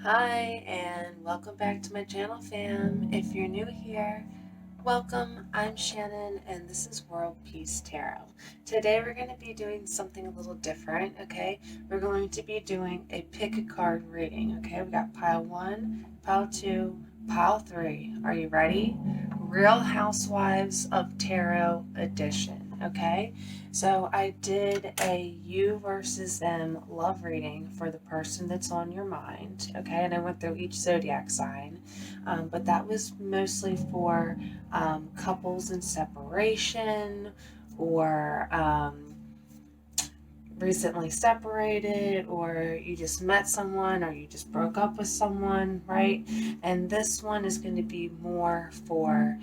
Hi, and welcome back to my channel, fam. If you're new here, welcome. I'm Shannon, and this is World Peace Tarot. Today, we're going to be doing something a little different, okay? We're going to be doing a pick a card reading, okay? We got pile 1, pile 2, pile 3. Are you ready? Real Housewives of Tarot edition, okay? So I did a you versus them love reading for the person that's on your mind, okay? And I went through each zodiac sign, but that was mostly for couples in separation or recently separated, or you just met someone, or you just broke up with someone, right? And this one is going to be more for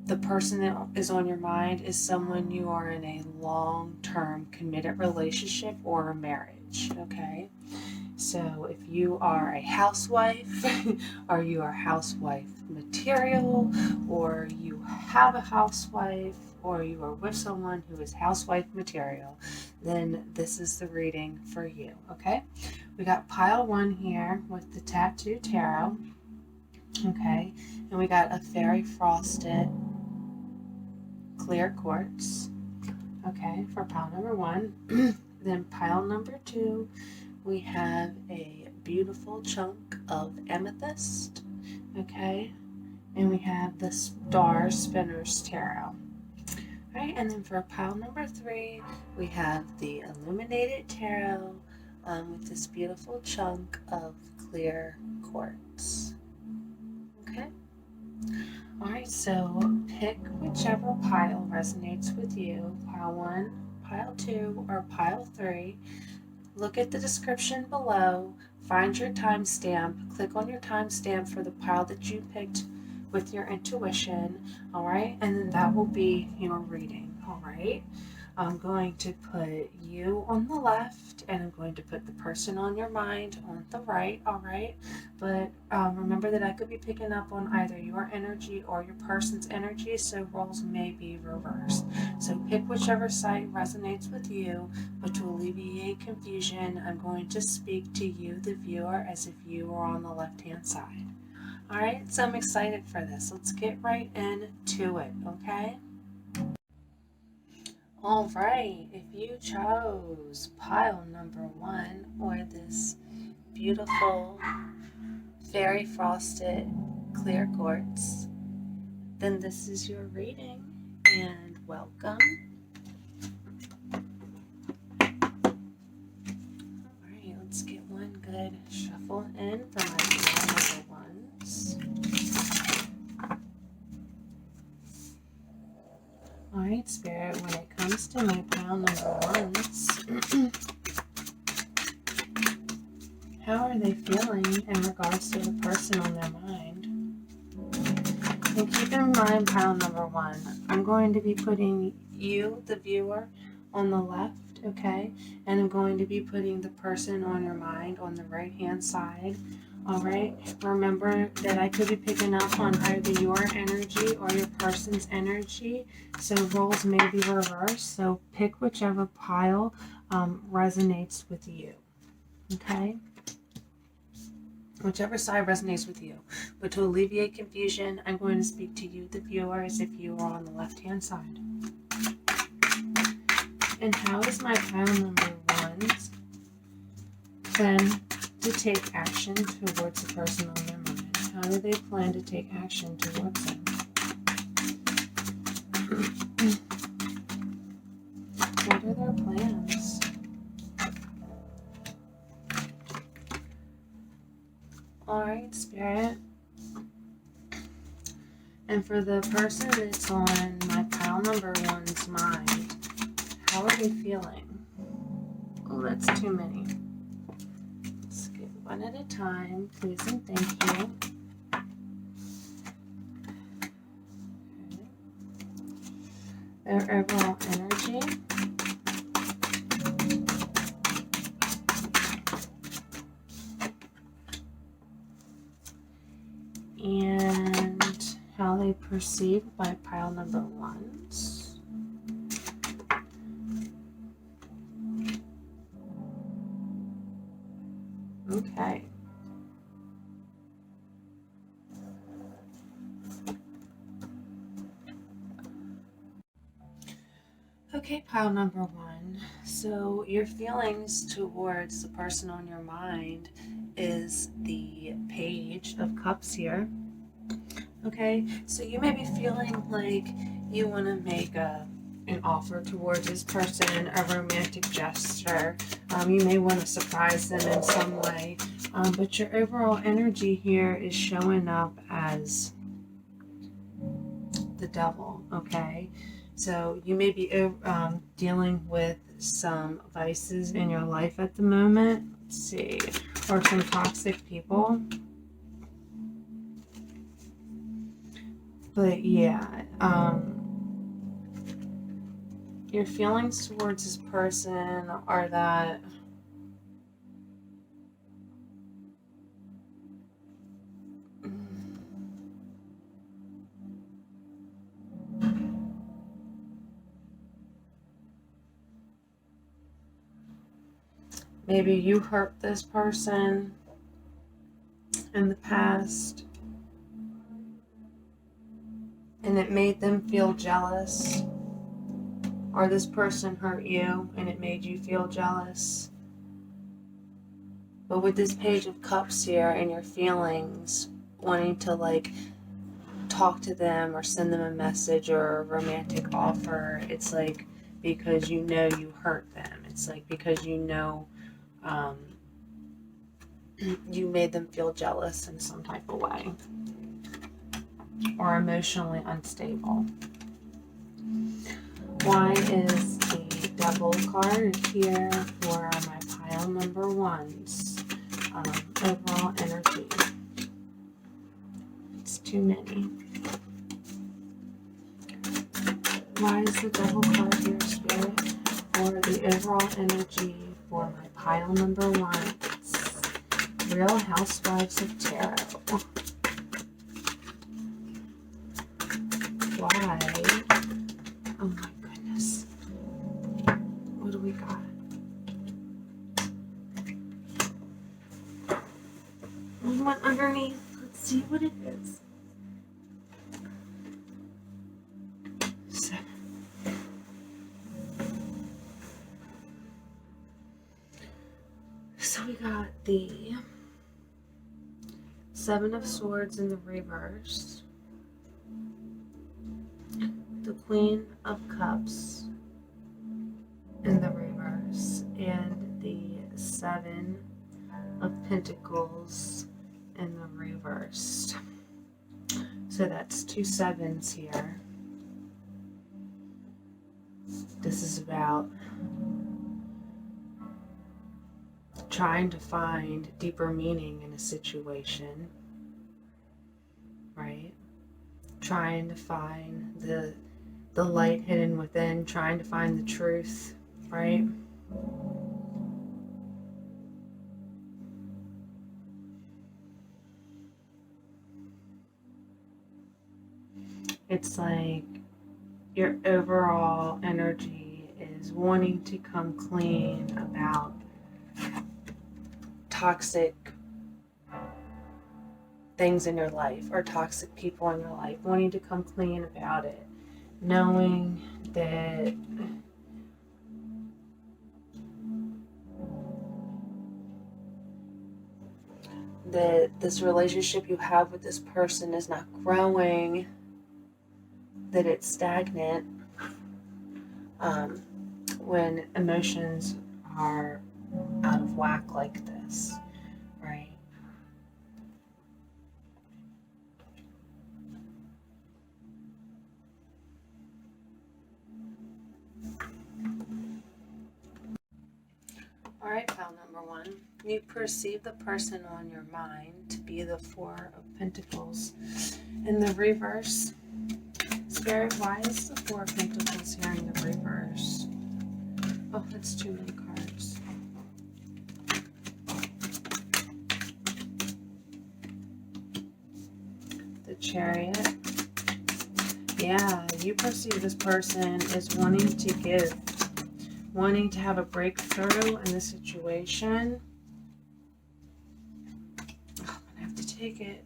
the person that is on your mind is someone you are in a long-term committed relationship or a marriage, okay? So if you are a housewife, or you are housewife material, or you have a housewife, or you are with someone who is housewife material, then this is the reading for you, okay? We got pile 1 here with the Tattoo Tarot, okay? And we got a fairy frosted clear quartz, okay, for pile number 1. Then pile number 2, we have a beautiful chunk of amethyst, okay, and we have the Star Spinners Tarot. Right, and then for pile number 3, we have the Illuminated Tarot with this beautiful chunk of clear quartz. Okay. Alright, so pick whichever pile resonates with you, pile 1, pile 2, or pile 3. Look at the description below, find your timestamp, click on your timestamp for the pile that you picked with your intuition, alright? And then that will be your reading, alright? I'm going to put you on the left, and I'm going to put the person on your mind on the right, alright? But remember that I could be picking up on either your energy or your person's energy, so roles may be reversed. So pick whichever side resonates with you, but to alleviate confusion, I'm going to speak to you, the viewer, as if you were on the left-hand side. Alright, so I'm excited for this. Let's get right into it, okay? Alright, if you chose pile number 1, or this beautiful fairy frosted clear quartz, then this is your reading, and welcome. Alright, let's get one good shuffle in for my pile number 1s. Alright, Spirit, when it comes to my pile number 1s, how are they feeling in regards to the person on their mind? And keep in mind, pile number 1, I'm going to be putting you, the viewer, on the left, okay? And I'm going to be putting the person on your mind on the right-hand side, all right? Remember that I could be picking up on either your energy or your person's energy, so roles may be reversed. So pick whichever pile resonates with you, okay? Whichever side resonates with you. But to alleviate confusion, I'm going to speak to you, the viewer, as if you were on the left-hand side. And how is my pile number 1 plan to take action towards the person on their mind? How do they plan to take action towards them? What are their plans? Alright, Spirit. And for the person that's on my pile number 1's mind, how are they feeling? Oh, that's too many. Let's get one at a time, please and thank you. Okay. Their overall energy. And how they perceive by pile number 1s. Okay. Okay, pile number one. So your feelings towards the person on your mind is the Page of Cups here. Okay, so you may be feeling like you want to make an offer towards this person, a romantic gesture. You may want to surprise them in some way, but your overall energy here is showing up as the Devil. Okay, so you may be dealing with some vices in your life at the moment. Let's see, or some toxic people. But yeah, your feelings towards this person are that maybe you hurt this person in the past and it made them feel jealous, or this person hurt you and it made you feel jealous. But with this Page of Cups here and your feelings, wanting to like talk to them or send them a message or a romantic offer, it's like because you know you hurt them. It's like because you know you made them feel jealous in some type of way or emotionally unstable. Why is the Devil card here for my pile number one's overall energy? It's too many. Why is the Devil card here, Spirit, for the overall energy for my pile number one? It's Real Housewives of Tarot. Why? Oh my goodness. What do we got? One underneath. Let's see what it is. 7. So we got the 7 of Swords in the reverse, the Queen of Cups in the reverse, and the 7 of Pentacles in the reverse. So that's 2 7s here. This is about trying to find deeper meaning in a situation, right? Trying to find the light hidden within, trying to find the truth, right? It's like your overall energy is wanting to come clean about toxic things in your life or toxic people in your life, wanting to come clean about it, knowing that this relationship you have with this person is not growing, that it's stagnant, when emotions are out of whack like this, right? All right, pile number one. You perceive the person on your mind to be the 4 of Pentacles in the reverse. Spirit, why is the 4 of Pentacles here in the reverse? Oh, that's too many cards. The Chariot. Yeah, you perceive this person as wanting to give, wanting to have a breakthrough in the situation. take it.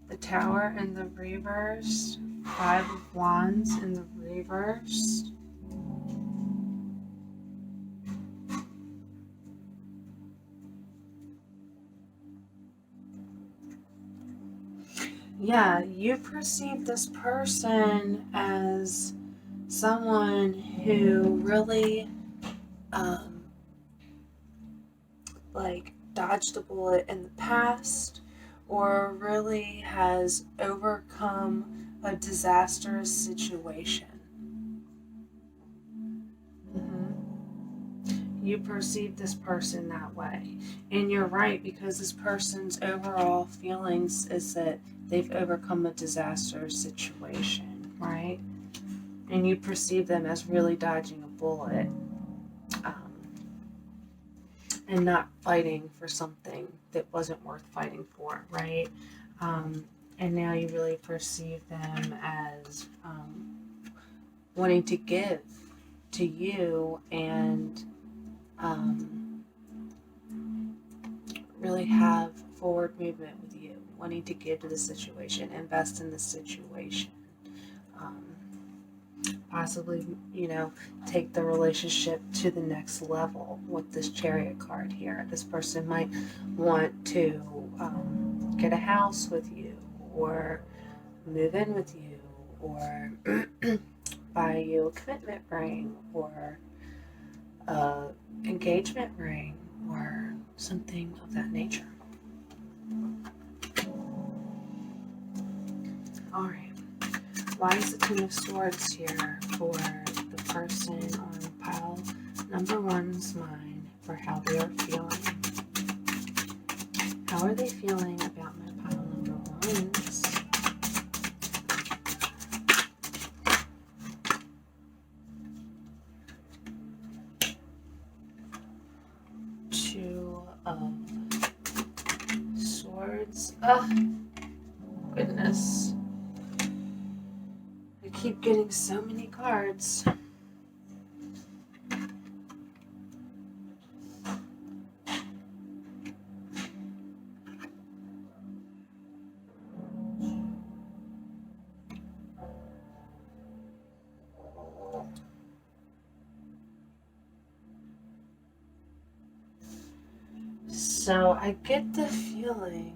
The Tower in the reverse. 5 of Wands in the reverse. Yeah, you perceive this person as someone who really like dodged a bullet in the past, or really has overcome a disastrous situation. You perceive this person that way. And you're right, because this person's overall feelings is that they've overcome a disastrous situation, right? And you perceive them as really dodging a bullet, and not fighting for something that wasn't worth fighting for, right? And now you really perceive them as wanting to give to you and really have forward movement with you, wanting to give to the situation, invest in the situation, possibly, take the relationship to the next level with this Chariot card here. This person might want to get a house with you, or move in with you, or buy you a commitment ring, or engagement ring, or something of that nature. Alright. Why is the Queen of Swords here for the person on pile number 1's mind for how they are feeling? How are they feeling about my pile number 1's? Two of Swords. Oh, goodness. I keep getting so many cards. So I get the feeling,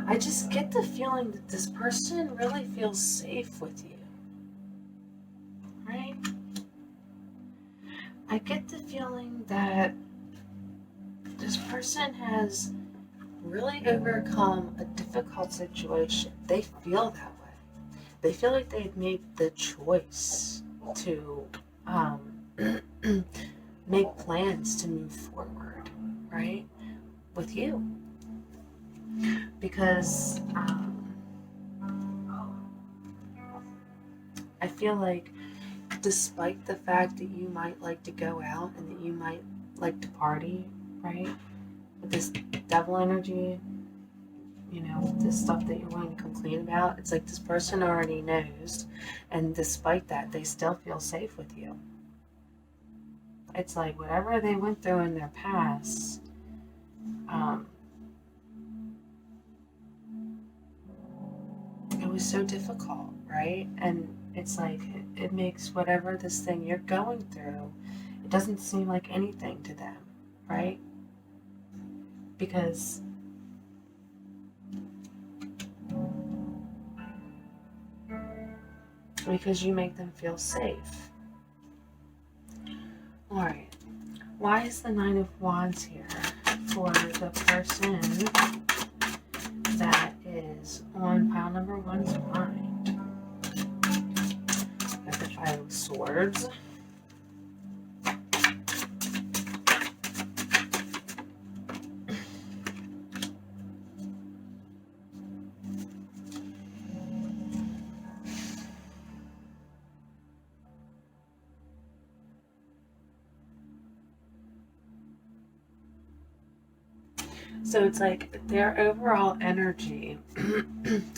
I just get the feeling that this person really feels safe with you, right? I get the feeling that this person has really overcome a difficult situation. They feel that way. They feel like they've made the choice to make plans to move forward, right, with you. Because I feel like despite the fact that you might like to go out and that you might like to party, right, with this devil energy, this stuff that you're willing to complain about, it's like this person already knows, and despite that, they still feel safe with you. It's like whatever they went through in their past, it was so difficult, right? And it's like it makes whatever this thing you're going through, it doesn't seem like anything to them, right? Because you make them feel safe. Alright, why is the 9 of Wands here for the person that is on pile number 1's mind? Got the 5 of Swords. So it's like their overall energy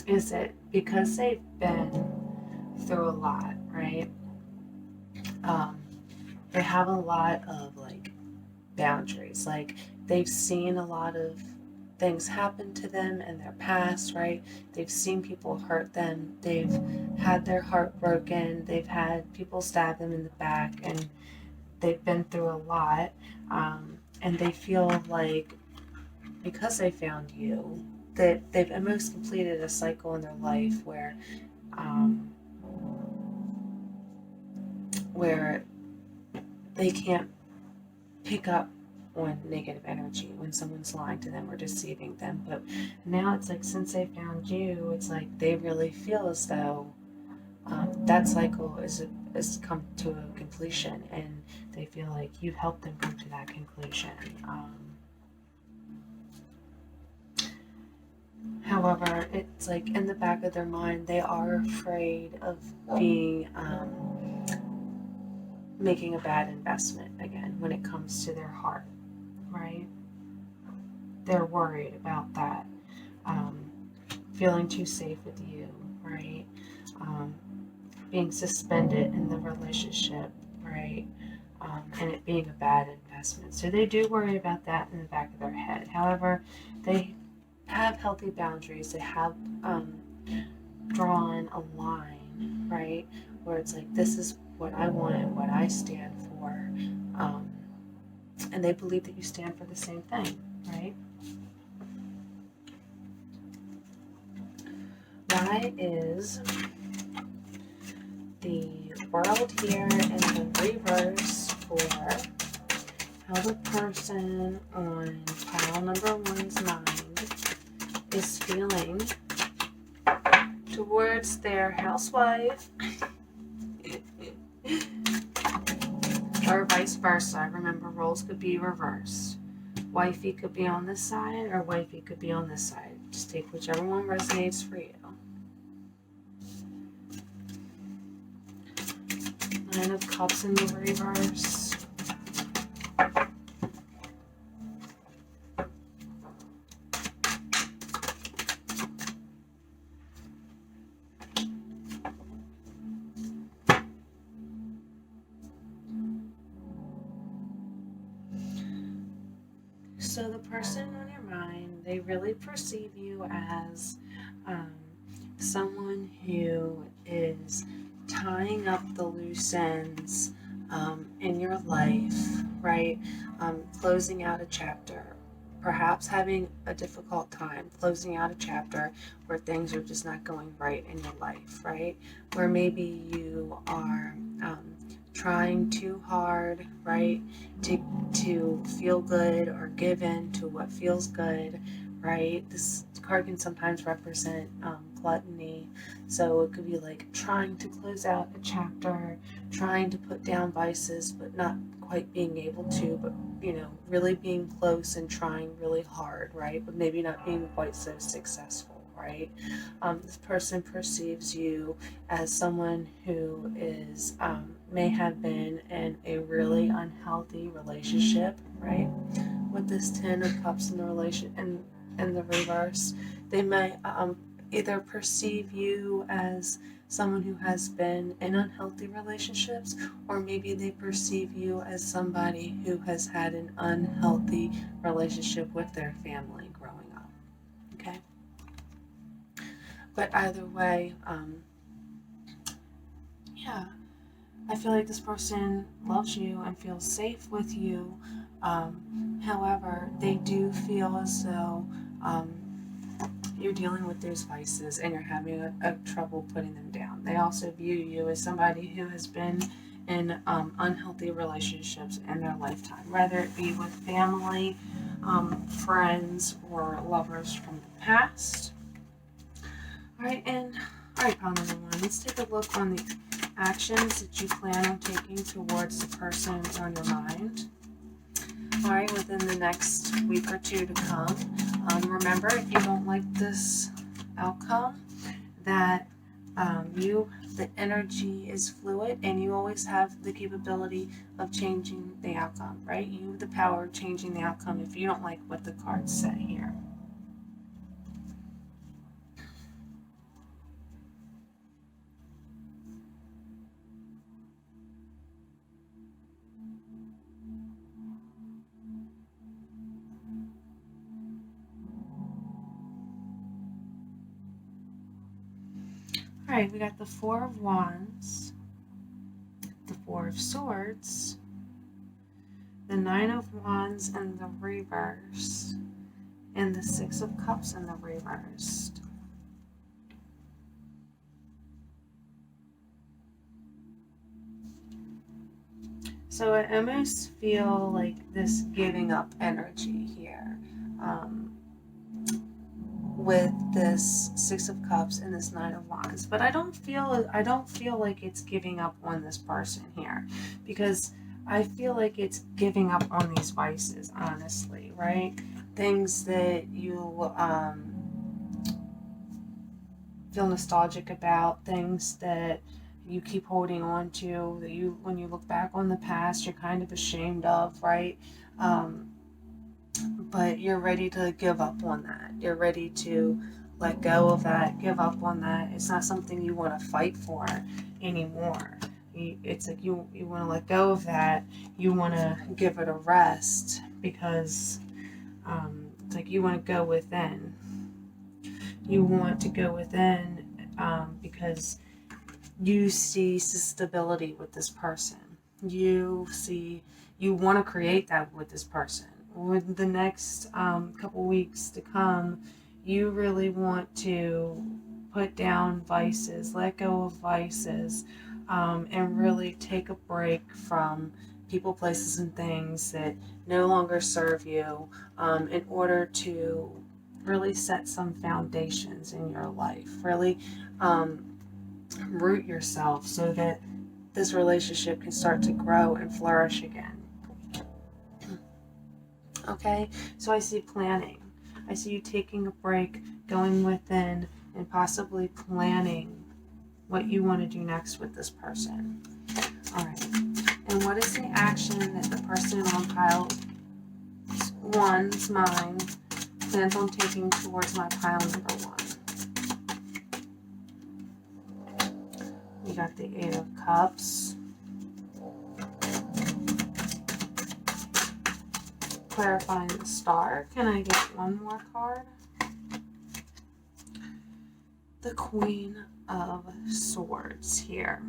is that because they've been through a lot, right? They have a lot of like boundaries. Like they've seen a lot of things happen to them in their past, right? They've seen people hurt them. They've had their heart broken. They've had people stab them in the back, and they've been through a lot. And they feel like because they found you, that they've almost completed a cycle in their life um, where they can't pick up on negative energy when someone's lying to them or deceiving them. But now it's like since they found you, it's like they really feel as though that cycle is come to a completion, and they feel like you've helped them come to that conclusion. However, it's like in the back of their mind, they are afraid of being making a bad investment again when it comes to their heart, right? They're worried about that, feeling too safe with you, right? Being suspended in the relationship, right? And it being a bad investment. So they do worry about that in the back of their head. However, they have healthy boundaries. They have drawn a line, right? Where it's like, this is what I want and what I stand for. And they believe that you stand for the same thing, right? Why is the world here in the reverse for how the person on pile number one's mind is feeling towards their housewife or vice versa? Remember, roles could be reversed. Wifey could be on this side or wifey could be on this side. Just take whichever one resonates for you. Nine of Cups in the reverse. So the person on your mind, they really perceive you as someone who is tying up the loose ends in your life, right? Closing out a chapter, perhaps having a difficult time closing out a chapter where things are just not going right in your life, right? Where maybe you are trying too hard, right, to feel good or give in to what feels good, right? This card can sometimes represent gluttony, so it could be like trying to close out a chapter, trying to put down vices, but not quite being able to, but really being close and trying really hard, right? But maybe not being quite so successful, right? This person perceives you as someone who is may have been in a really unhealthy relationship, right? With this Ten of Cups in the relation in the reverse, they may either perceive you as someone who has been in unhealthy relationships, or maybe they perceive you as somebody who has had an unhealthy relationship with their family growing up. Okay? But either way, yeah, I feel like this person loves you and feels safe with you. However, they do feel as though you're dealing with those vices and you're having a trouble putting them down. They also view you as somebody who has been in unhealthy relationships in their lifetime, whether it be with family, friends, or lovers from the past. All right, pile number one. Let's take a look on the actions that you plan on taking towards the person on your mind. All right, within the next week or two to come. Remember, if you don't like this outcome, that the energy is fluid and you always have the capability of changing the outcome, right? You have the power of changing the outcome if you don't like what the cards say here. Alright, we got the Four of Wands, the Four of Swords, the Nine of Wands in the reverse, and the Six of Cups in the reversed. So I almost feel like this giving up energy here. With this Six of Cups and this Nine of Wands, but I don't feel like it's giving up on this person here, because I feel like it's giving up on these vices, honestly, right? Things that you feel nostalgic about, things that you keep holding on to, that you, when you look back on the past, you're kind of ashamed of, right? But you're ready to give up on that. You're ready to let go of that, give up on that. It's not something you want to fight for anymore. It's like you want to let go of that. You want to give it a rest, because it's like you want to go within. You want to go within because you see stability with this person. You want to create that with this person. With the next couple weeks to come, you really want to put down vices, let go of vices, and really take a break from people, places, and things that no longer serve you, in order to really set some foundations in your life. Really root yourself so that this relationship can start to grow and flourish again. Okay, so I see planning. I see you taking a break, going within, and possibly planning what you want to do next with this person. All right, and what is the action that the person on pile one's mind plans on taking towards my pile number one? We got the Eight of Cups. Clarifying the Star. Can I get one more card? The Queen of Swords here.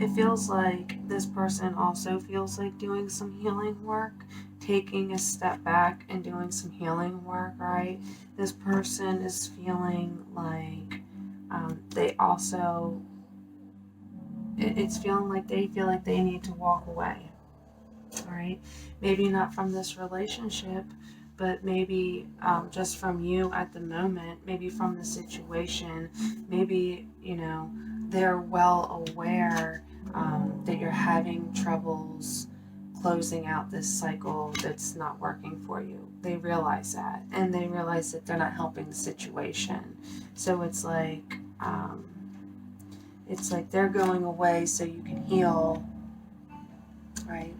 It feels like this person also feels like doing some healing work, taking a step back and doing some healing work, right? This person is feeling like they also, it's feeling like they feel like they need to walk away, all right? Maybe not from this relationship, but maybe just from you at the moment, maybe from the situation, maybe, they're well aware that you're having troubles closing out this cycle that's not working for you. They realize that, and they realize that they're not helping the situation. So it's like they're going away so you can heal, right?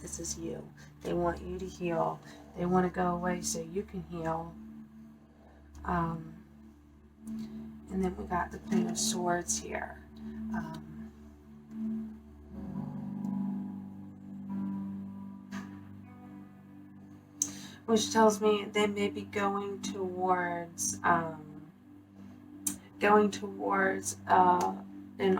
This is you. They want you to heal. They want to go away so you can heal. And then we got the Queen of Swords here. Which tells me they may be going towards an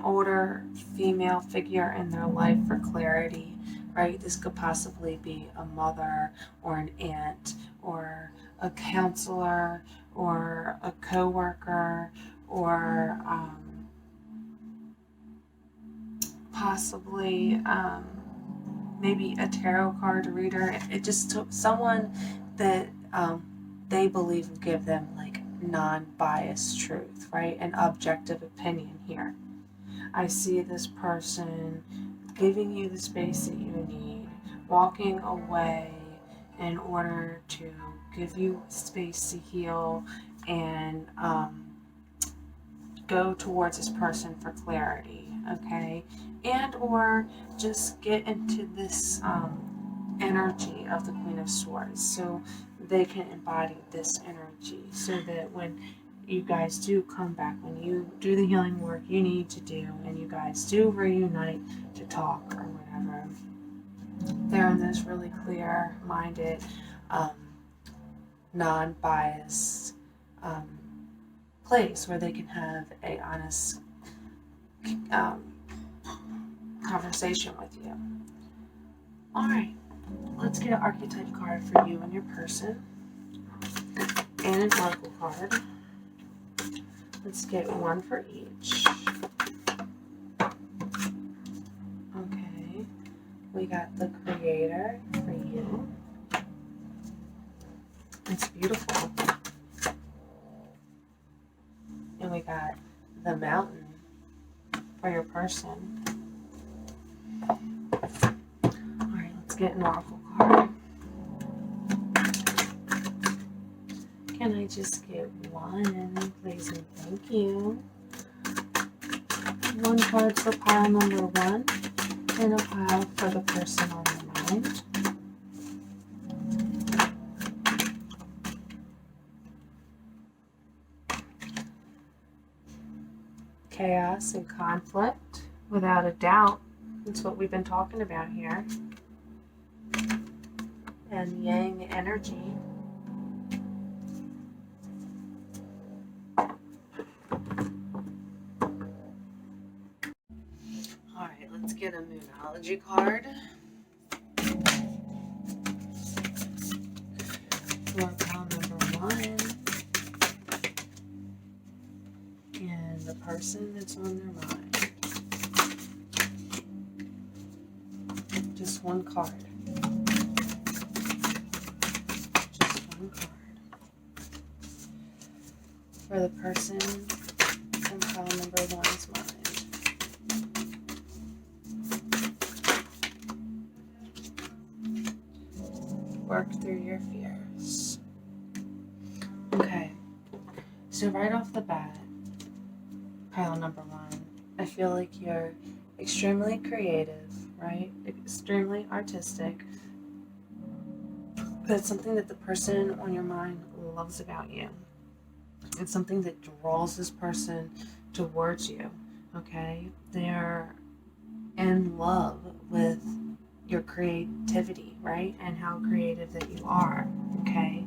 older female figure in their life for clarity, right? This could possibly be a mother or an aunt or a counselor or a coworker or possibly maybe a tarot card reader. It just took someone that they believe will give them like non-biased truth, right? An objective opinion here. I see this person giving you the space that you need, walking away in order to give you space to heal and go towards this person for clarity, okay? And or just get into this energy of the Queen of Swords so they can embody this energy, so that when you guys do come back, when you do the healing work you need to do and you guys do reunite to talk or whatever, they're in this really clear minded non-biased place where they can have a honest conversation with you. All right, let's get an archetype card for you and your person, and an oracle card. Let's get one for each. Okay, we got the Creator for you. It's beautiful. And we got the Mountain for your person. Alright, let's get an oracle card. Can I just get one, please and thank you? One card for pile number 1, and a pile for the person on your mind. Chaos and conflict, without a doubt. That's what we've been talking about here. And yang energy. Alright, let's get a Moonology card. For pile number 1. And the person that's on their mind. Just one card. Just one card. For the person in pile number 1's mind. Work through your fears. Okay. So right off the bat, pile number 1, I feel like you're extremely creative, right? Extremely artistic. That's something that the person on your mind loves about you. It's something that draws this person towards you, okay? They're in love with your creativity, right? And how creative that you are, okay?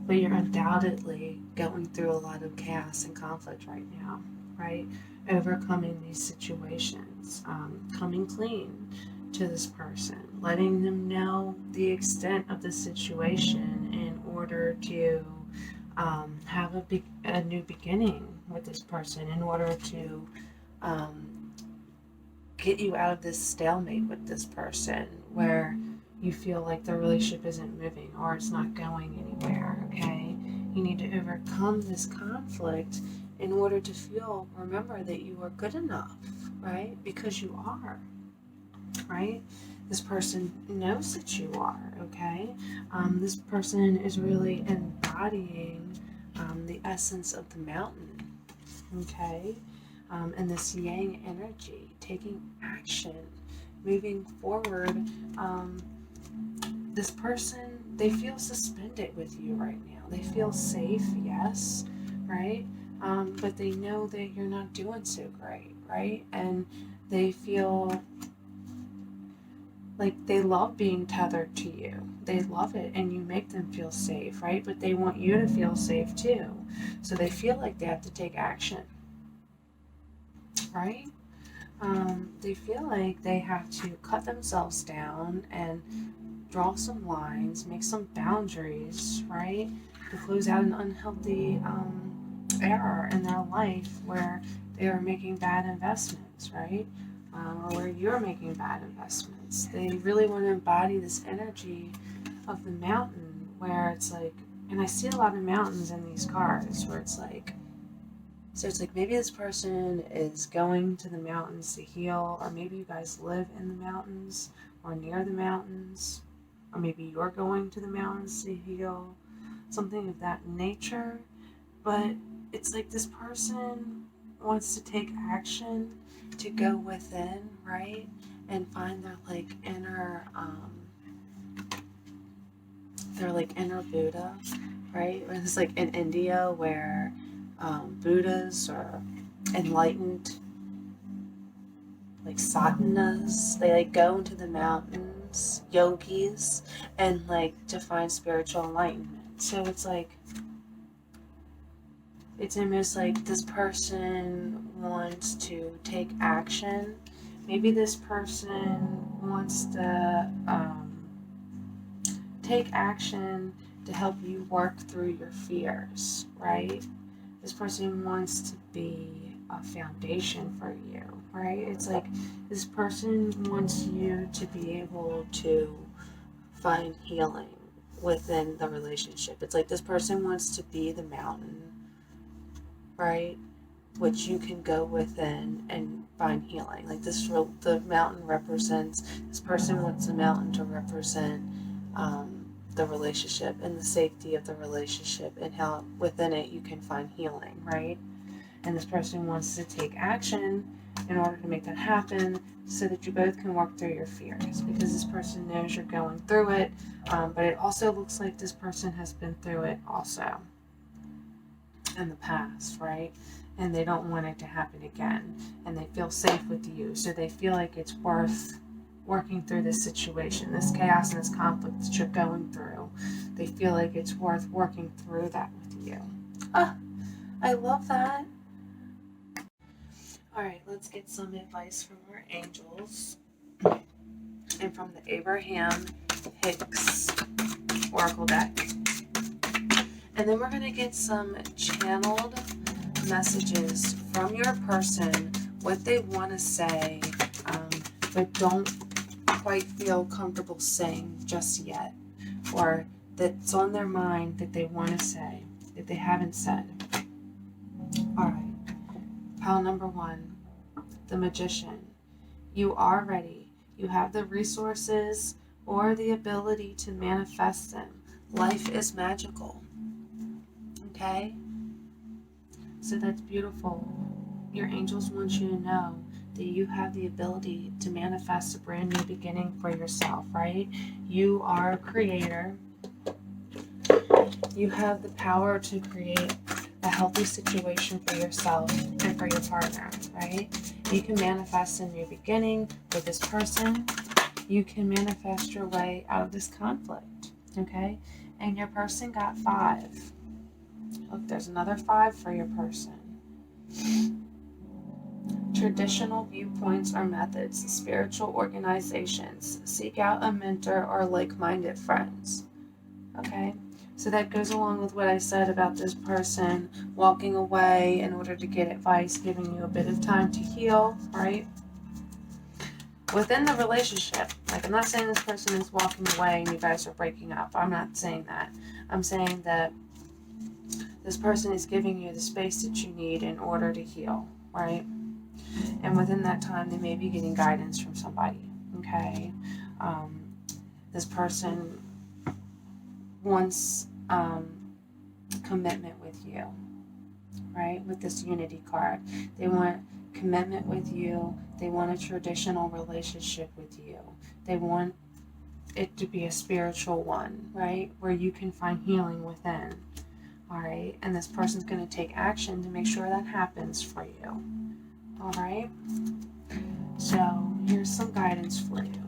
But you're undoubtedly going through a lot of chaos and conflict right now, right? Overcoming these situations, coming clean to this person, letting them know the extent of the situation in order to have a new beginning with this person, in order to get you out of this stalemate with this person where you feel like the relationship isn't moving or it's not going anywhere, okay? You need to overcome this conflict in order to remember that you are good enough, right? Because you are, right? This person knows that you are, okay? This person is really embodying the essence of the mountain, okay? And this yang energy, taking action, moving forward. This person, they feel suspended with you right now. They feel safe, yes, right? But they know that you're not doing so great, right? And they feel like they love being tethered to you. They love it, and you make them feel safe, right? But they want you to feel safe too. So they feel like they have to take action, right? They feel like they have to cut themselves down and draw some lines, make some boundaries, right? To close out an unhealthy era in their life where they are making bad investments, right? Or where you're making bad investments. They really want to embody this energy of the mountain where it's like, and I see a lot of mountains in these cards where it's like, so it's like maybe this person is going to the mountains to heal, or maybe you guys live in the mountains or near the mountains, or maybe you're going to the mountains to heal, something of that nature. But it's like this person wants to take action to go within, right? And find their inner Buddha, right? Or it's like in India where Buddhas or enlightened, like sadhanas, they like go into the mountains, yogis, and like to find spiritual enlightenment. So it's like, it's almost like this person wants to take action. Maybe this person wants to take action to help you work through your fears, right? This person wants to be a foundation for you, right? It's like this person wants you to be able to find healing within the relationship. It's like this person wants to be the mountain, right? Which you can go within and find healing. Like the mountain represents, this person wants the mountain to represent the relationship and the safety of the relationship, and how within it you can find healing, right? And this person wants to take action in order to make that happen, so that you both can work through your fears, because this person knows you're going through it, but it also looks like this person has been through it also in the past, right? And they don't want it to happen again, and they feel safe with you, so they feel like it's worth working through this situation, this chaos and this conflict that you're going through. They feel like it's worth working through that with you. Ah, I love that. All right, let's get some advice from our angels and from the Abraham Hicks Oracle deck. And then we're going to get some channeled messages from your person, what they want to say, but don't quite feel comfortable saying just yet, or that's on their mind that they want to say, that they haven't said. All right, pile number 1, the Magician. You are ready. You have the resources or the ability to manifest them. Life is magical. Okay? So that's beautiful. Your angels want you to know that you have the ability to manifest a brand new beginning for yourself, right? You are a creator. You have the power to create a healthy situation for yourself and for your partner, right? You can manifest a new beginning with this person. You can manifest your way out of this conflict, okay? And your person got 5. Look, there's another 5 for your person. Traditional viewpoints or methods, spiritual organizations. Seek out a mentor or like-minded friends. Okay? So that goes along with what I said about this person walking away in order to get advice, giving you a bit of time to heal, right? Within the relationship, like, I'm not saying this person is walking away and you guys are breaking up. I'm not saying that. I'm saying that this person is giving you the space that you need in order to heal, right? And within that time, they may be getting guidance from somebody, okay? This person wants commitment with you, right? With this Unity card. They want commitment with you. They want a traditional relationship with you. They want it to be a spiritual one, right? Where you can find healing within, all right? And this person's going to take action to make sure that happens for you. All right, so here's some guidance for you.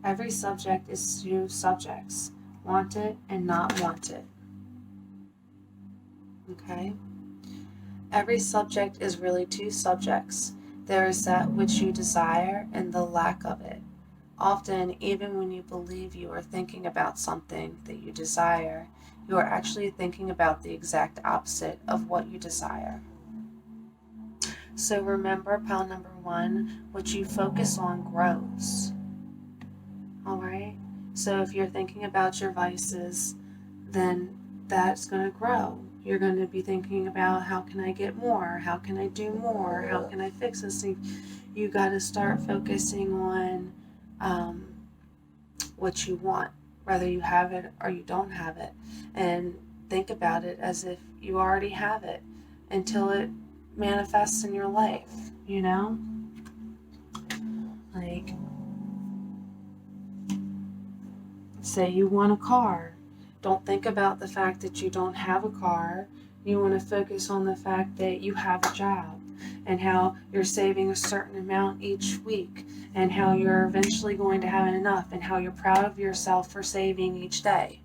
Every subject is 2 subjects, wanted and not wanted. Okay? Every subject is really 2 subjects. There is that which you desire and the lack of it. Often, even when you believe you are thinking about something that you desire, you are actually thinking about the exact opposite of what you desire. So remember, pile number 1, what you focus on grows. All right? So if you're thinking about your vices, then that's going to grow. You're going to be thinking about, how can I get more? How can I do more? How can I fix this thing? You got to start focusing on what you want, whether you have it or you don't have it. And think about it as if you already have it until it manifests in your life, you know? Like, say you want a car. Don't think about the fact that you don't have a car. You want to focus on the fact that you have a job, and how you're saving a certain amount each week, and how you're eventually going to have enough, and how you're proud of yourself for saving each day.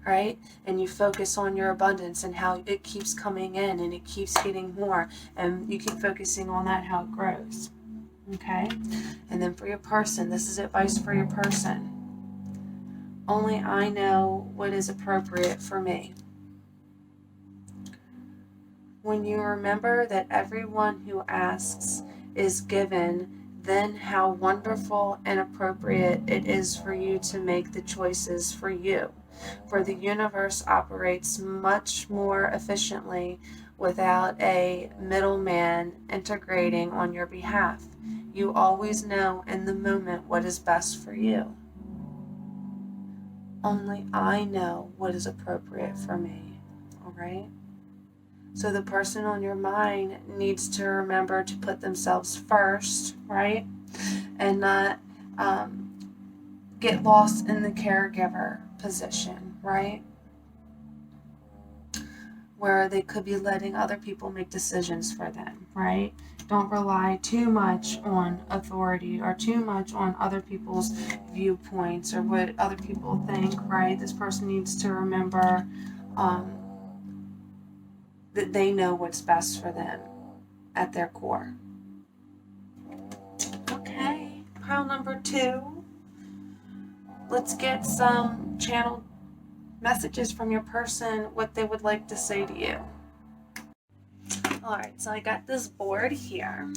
right? And you focus on your abundance and how it keeps coming in and it keeps getting more, and you keep focusing on that, how it grows. Okay? And then for your person, this is advice for your person. Only I know what is appropriate for me. When you remember that everyone who asks is given, then how wonderful and appropriate it is for you to make the choices for you. For the universe operates much more efficiently without a middleman integrating on your behalf. You always know in the moment what is best for you. Only I know what is appropriate for me. All right? So the person on your mind needs to remember to put themselves first, right? And not get lost in the caregiver position, right? Where they could be letting other people make decisions for them, right? Don't rely too much on authority or too much on other people's viewpoints or what other people think, right? This person needs to remember that they know what's best for them at their core. Okay, pile number 2. Let's get some channeled messages from your person, what they would like to say to you. Alright, so I got this board here,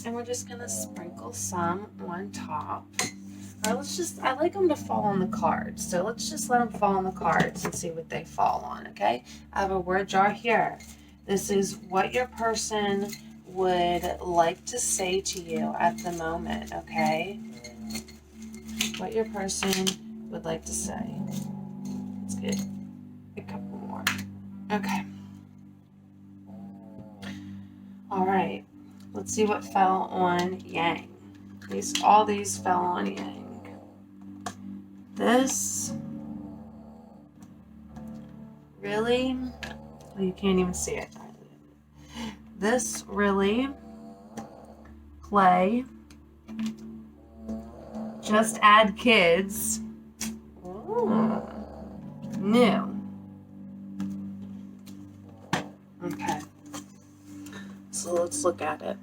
and we're just going to sprinkle some on top. Alright, I like them to fall on the cards, so let's just let them fall on the cards and see what they fall on, okay? I have a word jar here. This is what your person would like to say to you at the moment, okay? What your person would like to say. Let's get a couple more. Okay. All right. Let's see what fell on Yang. All these fell on Yang. This really, well, you can't even see it. This really play. Just add kids. Ooh. New. Okay. So let's look at it.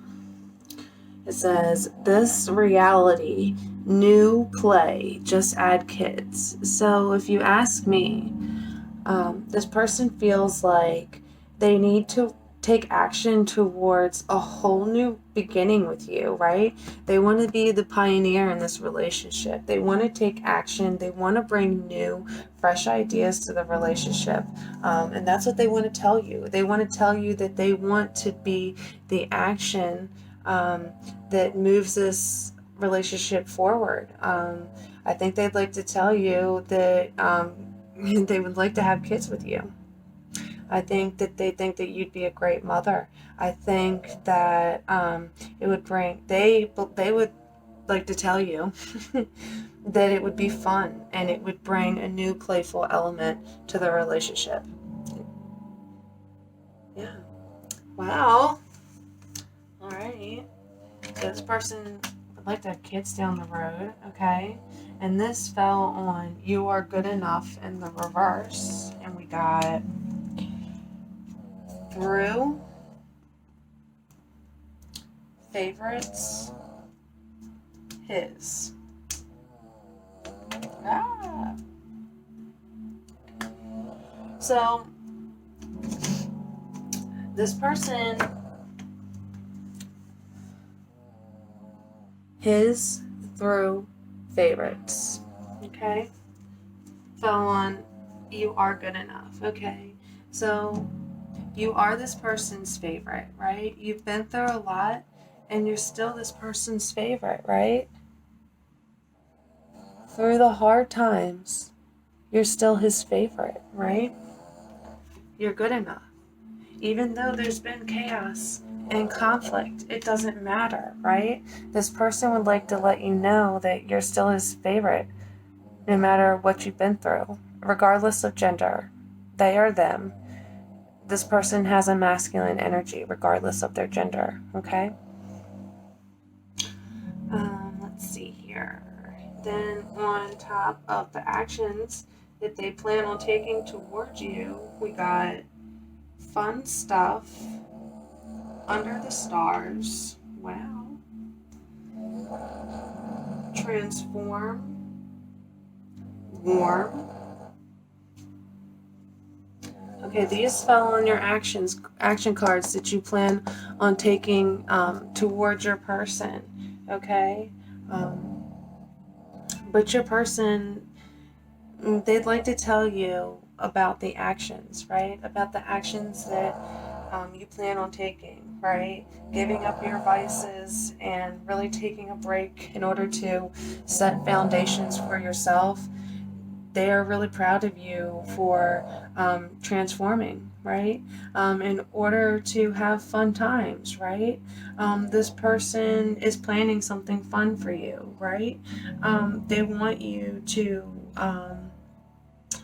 It says, this reality, new play, just add kids. So if you ask me, this person feels like they need to take action towards a whole new beginning with you, right? They want to be the pioneer in this relationship. They want to take action. They want to bring new, fresh ideas to the relationship. And that's what they want to tell you. They want to tell you that they want to be the action that moves this relationship forward. I think they'd like to tell you that they would like to have kids with you. I think that they think that you'd be a great mother. I think that it would bring, they would like to tell you that it would be fun and it would bring a new playful element to the relationship. Yeah. Wow. All right. So this person would like to have kids down the road, okay? And this fell on you are good enough in the reverse. And we got through, favorites, his. Ah. So this person, his, through, favorites, okay, fell on you are good enough, okay? So you are this person's favorite, right? You've been through a lot and you're still this person's favorite, right? Through the hard times, you're still his favorite, right? You're good enough. Even though there's been chaos and conflict, it doesn't matter, right? This person would like to let you know that you're still his favorite, no matter what you've been through, regardless of gender. They are them. This person has a masculine energy, regardless of their gender, okay? Let's see here. Then on top of the actions, that they plan on taking towards you. We got fun stuff, under the stars, wow, transform, warm. Okay, these fell on your action cards that you plan on taking towards your person. Okay, but your person, they'd like to tell you about the actions, right? About the actions that you plan on taking, right? Giving up your vices and really taking a break in order to set foundations for yourself. They are really proud of you for transforming, right? In order to have fun times, right? This person is planning something fun for you, right? They want you to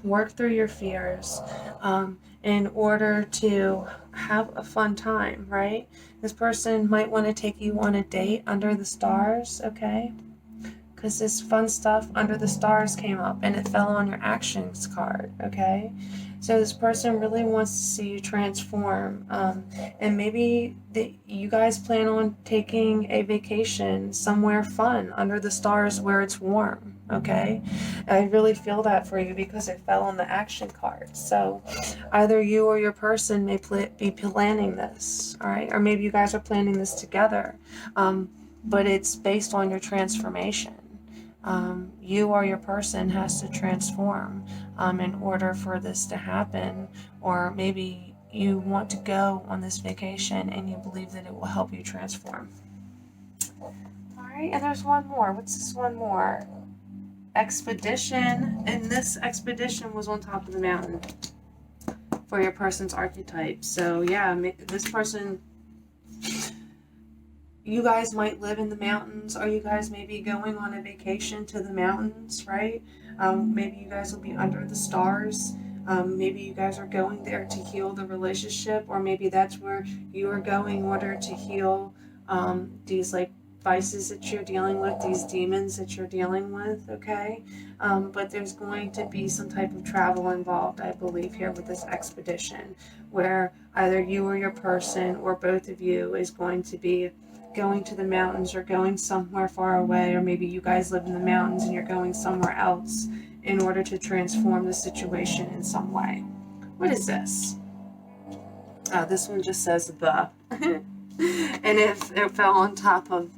work through your fears in order to have a fun time, right? This person might want to take you on a date under the stars, okay? Because this fun stuff under the stars came up and it fell on your actions card, okay? So this person really wants to see you transform, and maybe you guys plan on taking a vacation somewhere fun under the stars where it's warm, okay? I really feel that for you because it fell on the action card. So either you or your person may be planning this, all right? Or maybe you guys are planning this together, but it's based on your transformation. You or your person has to transform in order for this to happen, or maybe you want to go on this vacation and you believe that it will help you transform. Alright, and there's one more. What's this one more? Expedition, and this expedition was on top of the mountain for your person's archetype. So yeah, this person, you guys might live in the mountains, or you guys may be going on a vacation to the mountains, right? Maybe you guys will be under the stars. Maybe you guys are going there to heal the relationship, or maybe that's where you are going in order to heal these like vices that you're dealing with, these demons that you're dealing with, okay? But there's going to be some type of travel involved, I believe, here with this expedition, where either you or your person or both of you is going to be going to the mountains or going somewhere far away, or maybe you guys live in the mountains and you're going somewhere else in order to transform the situation in some way. What is this? This one just says the. And it fell on top of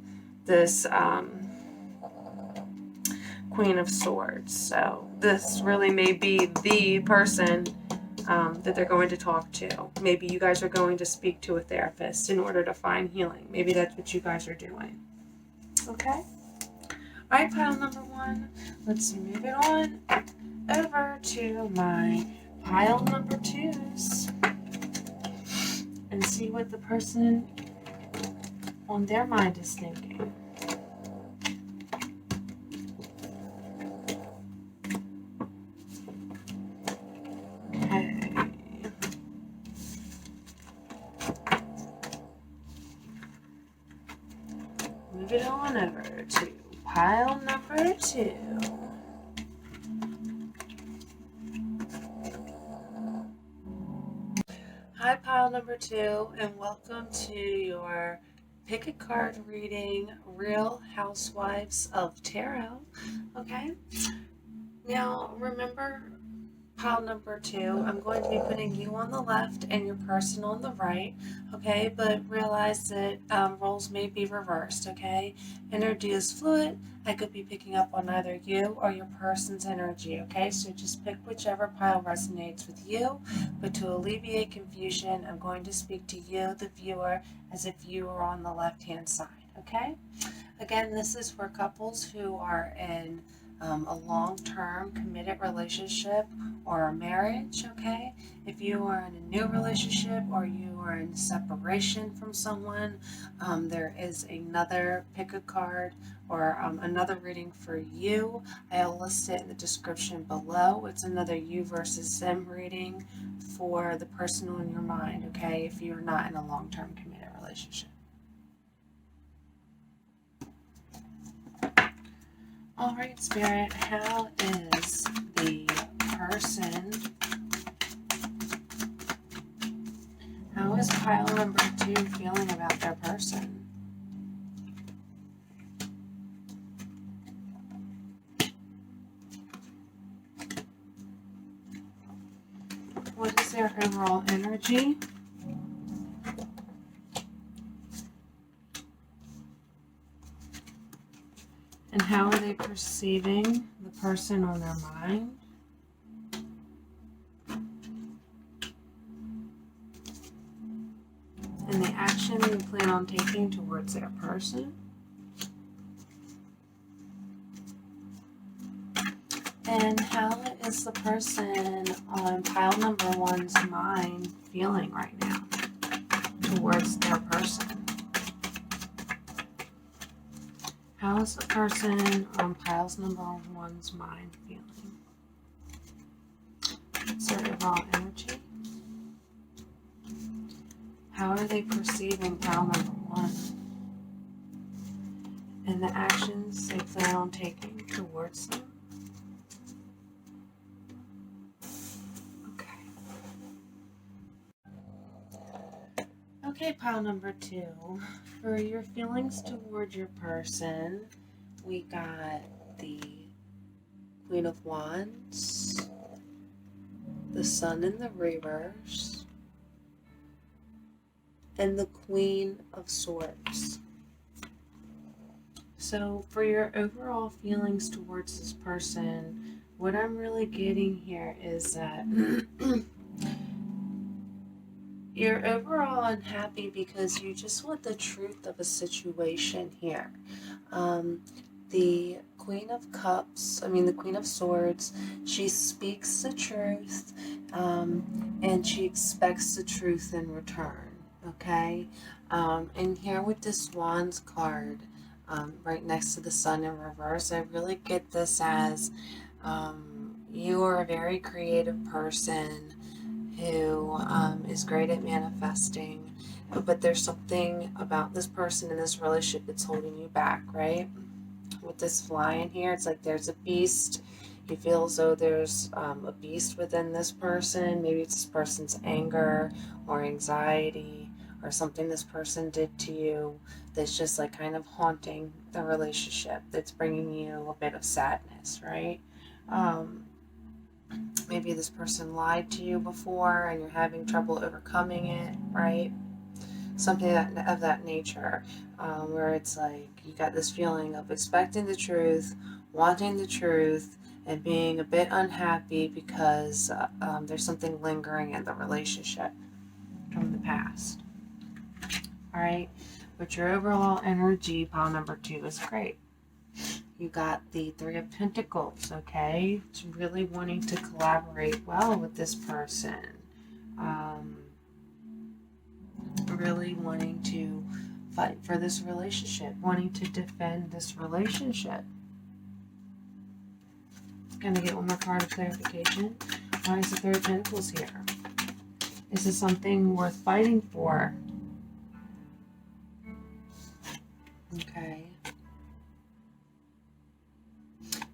this Queen of Swords. So this really may be the person that they're going to talk to. Maybe you guys are going to speak to a therapist in order to find healing. Maybe that's what you guys are doing. Okay? Alright, pile number one. Let's move it on over to my pile number twos and see what the person on their mind is thinking. Move it on over to pile number two. Hi, pile number two, and welcome to your pick a card reading, Real Housewives of Tarot. Okay? Now, remember, pile number two, I'm going to be putting you on the left and your person on the right, okay? But realize that roles may be reversed, okay? Energy is fluid. I could be picking up on either you or your person's energy, okay? So just pick whichever pile resonates with you. But to alleviate confusion, I'm going to speak to you, the viewer, as if you were on the left-hand side, okay? Again, this is for couples who are in a long-term committed relationship or a marriage, okay? If you are in a new relationship or you are in separation from someone, there is another pick a card or another reading for you. I'll list it in the description below. It's another you versus them reading for the person on your mind, okay? If you're not in a long-term committed relationship. All right, Spirit, how is the person? How is pile number 2 feeling about their person? What is their overall energy? And how are they perceiving the person on their mind? And the action you plan on taking towards their person? And how is the person on pile number 1's mind feeling right now towards their person? How is the person on piles number 1's mind feeling? What's their overall energy? How are they perceiving pile number 1? And the actions they plan on taking towards them? Okay, pile number 2. For your feelings toward your person, we got the Queen of Wands, the Sun in the reverse, and the Queen of Swords. So for your overall feelings towards this person, what I'm really getting here is that you're overall unhappy because you just want the truth of a situation here. The Queen of Swords, she speaks the truth, and she expects the truth in return, okay? And here with this Wands card, right next to the Sun in reverse, I really get this as you are a very creative person who is great at manifesting, but there's something about this person in this relationship that's holding you back, right? With this fly in here, it's like there's a beast. You feel as though there's a beast within this person. Maybe it's this person's anger or anxiety or something this person did to you that's just like kind of haunting the relationship, that's bringing you a bit of sadness, right? Maybe this person lied to you before and you're having trouble overcoming it, right? Something of that nature, where it's like you got this feeling of expecting the truth, wanting the truth, and being a bit unhappy because there's something lingering in the relationship from the past. All right, but your overall energy, pile number 2, is great. You got the Three of Pentacles, okay? It's really wanting to collaborate well with this person. Really wanting to fight for this relationship, wanting to defend this relationship. Going to get one more card of clarification. Why is the Three of Pentacles here? Is this something worth fighting for? Okay.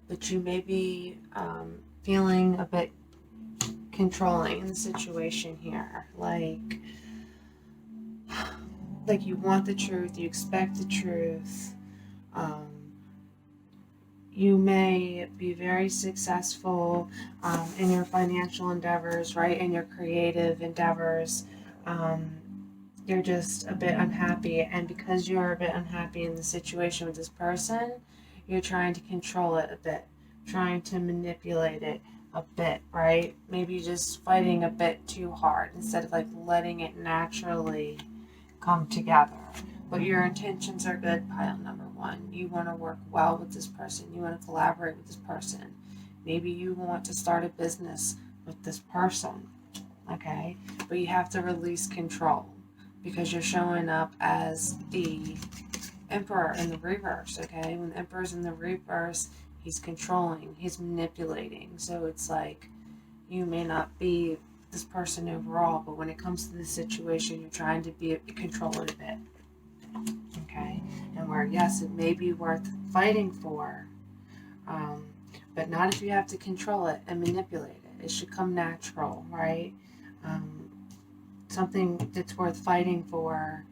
But you may be feeling a bit controlling in the situation here. Like you want the truth, you expect the truth. You may be very successful in your financial endeavors, right? In your creative endeavors. You're just a bit unhappy, and because you're a bit unhappy in the situation with this person, you're trying to control it a bit, trying to manipulate it a bit, right? Maybe just fighting a bit too hard instead of like letting it naturally come together. But your intentions are good, pile number 1. You want to work well with this person. You want to collaborate with this person. Maybe you want to start a business with this person, okay? But you have to release control because you're showing up as the Emperor in the reverse, okay? When the Emperor's in the reverse, he's controlling, he's manipulating. So it's like you may not be this person overall, but when it comes to the situation, you're trying to control it a bit, okay? And where, yes, it may be worth fighting for, but not if you have to control it and manipulate it. It should come natural, right? Something that's worth fighting for.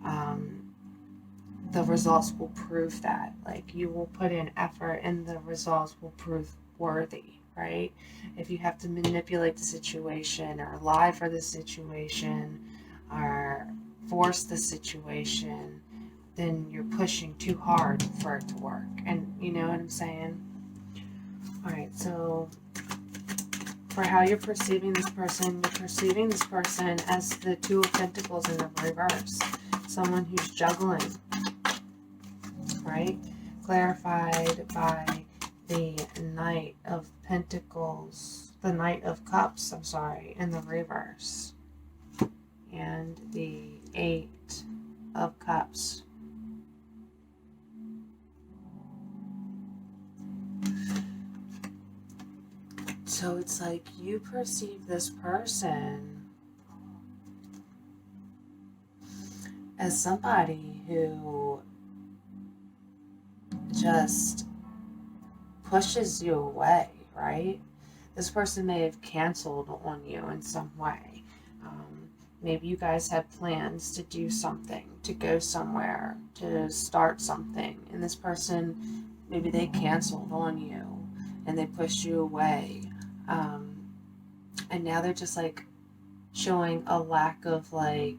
The results will prove that. Like, you will put in effort and the results will prove worthy, right? If you have to manipulate the situation or lie for the situation or force the situation, then you're pushing too hard for it to work. And you know what I'm saying? Alright, so for how you're perceiving this person, you're perceiving this person as the Two of Pentacles in the reverse. Someone who's juggling, right? Clarified by the Knight of Pentacles, the Knight of Cups, I'm sorry, in the reverse. And the Eight of Cups. So it's like you perceive this person as somebody who just pushes you away, right? This person may have canceled on you in some way. Maybe you guys had plans to do something, to go somewhere, to start something, and this person, maybe they canceled on you and they pushed you away. And now they're just like showing a lack of like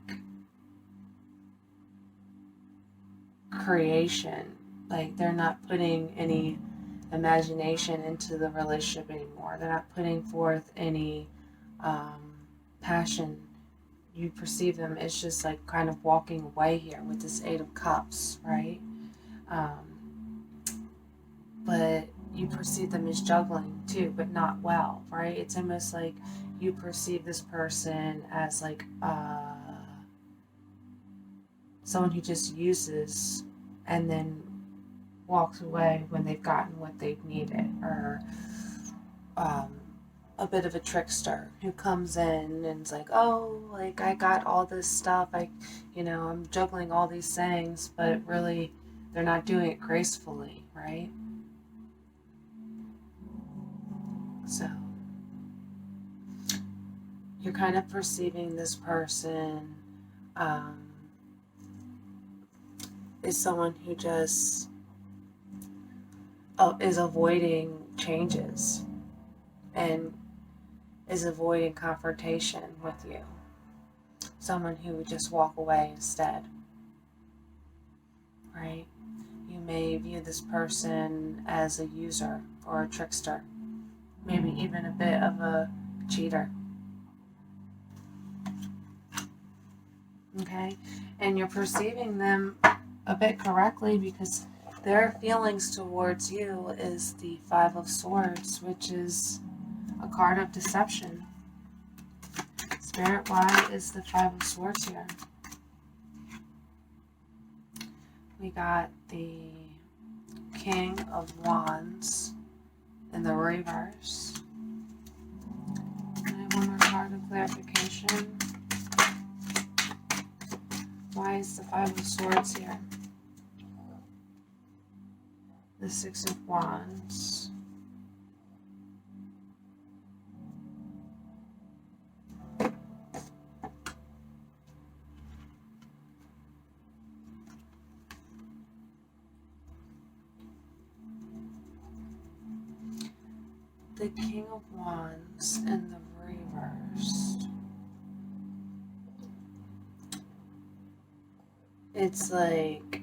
creation. Like, they're not putting any imagination into the relationship anymore. They're not putting forth any passion. You perceive them as just like kind of walking away here with this Eight of Cups, right? But you perceive them as juggling too, but not well, right? It's almost like you perceive this person as like someone who just uses and then walks away when they've gotten what they've needed, or a bit of a trickster who comes in and is like, oh, like, I got all this stuff, I'm juggling all these things, but really they're not doing it gracefully, right? So you're kind of perceiving this person is someone who just is avoiding changes and is avoiding confrontation with you. Someone who would just walk away instead, right? You may view this person as a user or a trickster, maybe even a bit of a cheater. Okay? And you're perceiving them a bit correctly, because their feelings towards you is the Five of Swords, which is a card of deception. Spirit, why is the Five of Swords here? We got the King of Wands in the reverse. And one more card of clarification. Why is the Five of Swords here? The Six of Wands. The King of Wands in the reverse. It's like,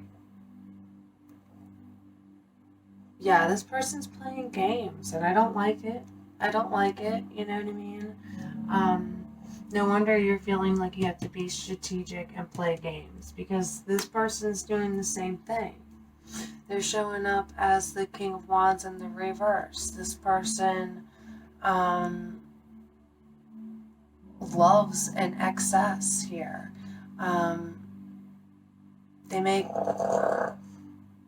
yeah, this person's playing games, and I don't like it. I don't like it, you know what I mean? No wonder you're feeling like you have to be strategic and play games, because this person's doing the same thing. They're showing up as the King of Wands in the reverse. This person loves an excess here.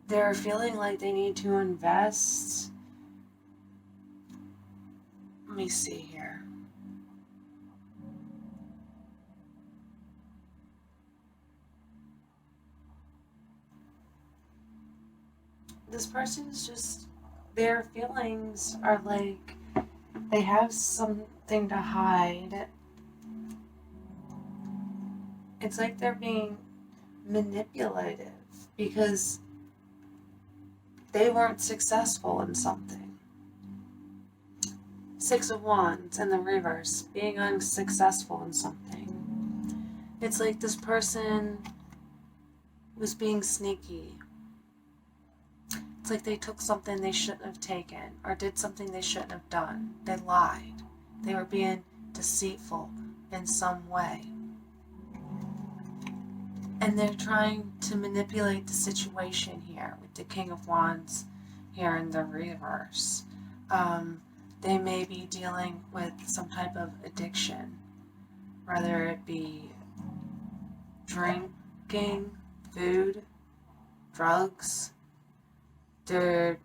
They're feeling like they need to invest. Let me see here. This person's just, their feelings are like, They have something to hide. It's like they're being manipulative because they weren't successful in something. Six of Wands in the reverse, being unsuccessful in something. It's like this person was being sneaky. It's like they took something they shouldn't have taken or did something they shouldn't have done. They lied. They were being deceitful in some way. And they're trying to manipulate the situation here with the King of Wands here in the reverse. They may be dealing with some type of addiction, whether it be drinking, food, drugs. They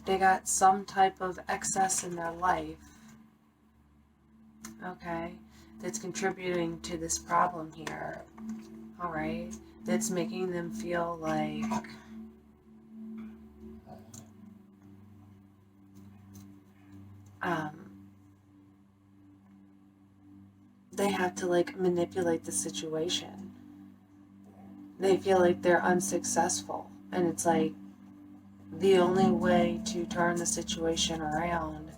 got some type of excess in their life, okay, that's contributing to this problem here, all right, that's making them feel like they have to like manipulate the situation. They feel like they're unsuccessful, and it's like the only way to turn the situation around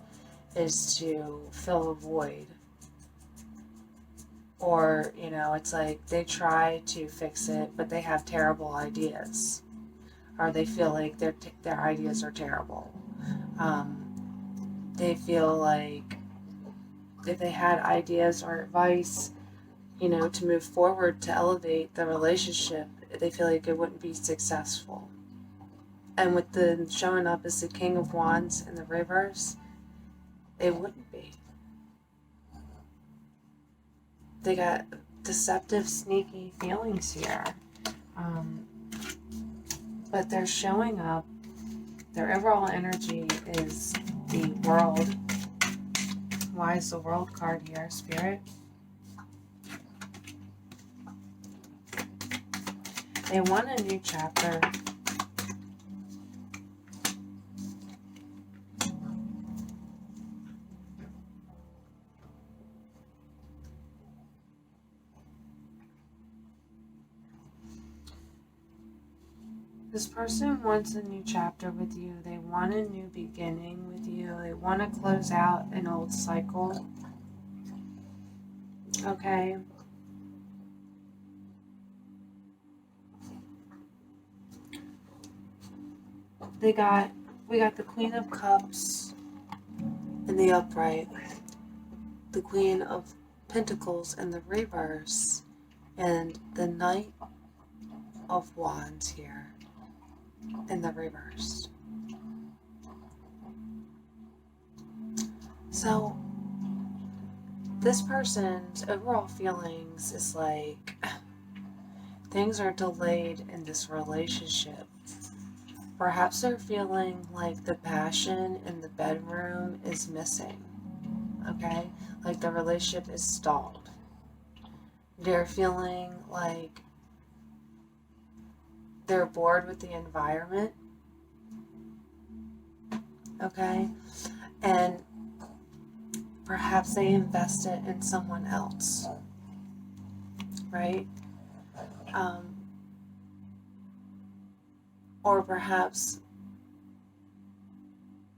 is to fill a void. Or, you know, it's like they try to fix it, but they have terrible ideas. Or they feel like their ideas are terrible. They feel like if they had ideas or advice, you know, to move forward, to elevate the relationship, they feel like it wouldn't be successful. And with the showing up as the King of Wands in the reverse, it wouldn't be. They got deceptive, sneaky feelings here. But they're showing up. Their overall energy is the World. Why is the World card here, Spirit? They want a new chapter. This person wants a new chapter with you. They want a new beginning with you. They want to close out an old cycle. Okay. We got the Queen of Cups in the upright, the Queen of Pentacles in the reverse, and the Knight of Wands here in the reverse. So this person's overall feelings is like things are delayed in this relationship. Perhaps they're feeling like the passion in the bedroom is missing, okay? Like the relationship is stalled. They're feeling like they're bored with the environment, okay? And perhaps they invested in someone else, right? Or perhaps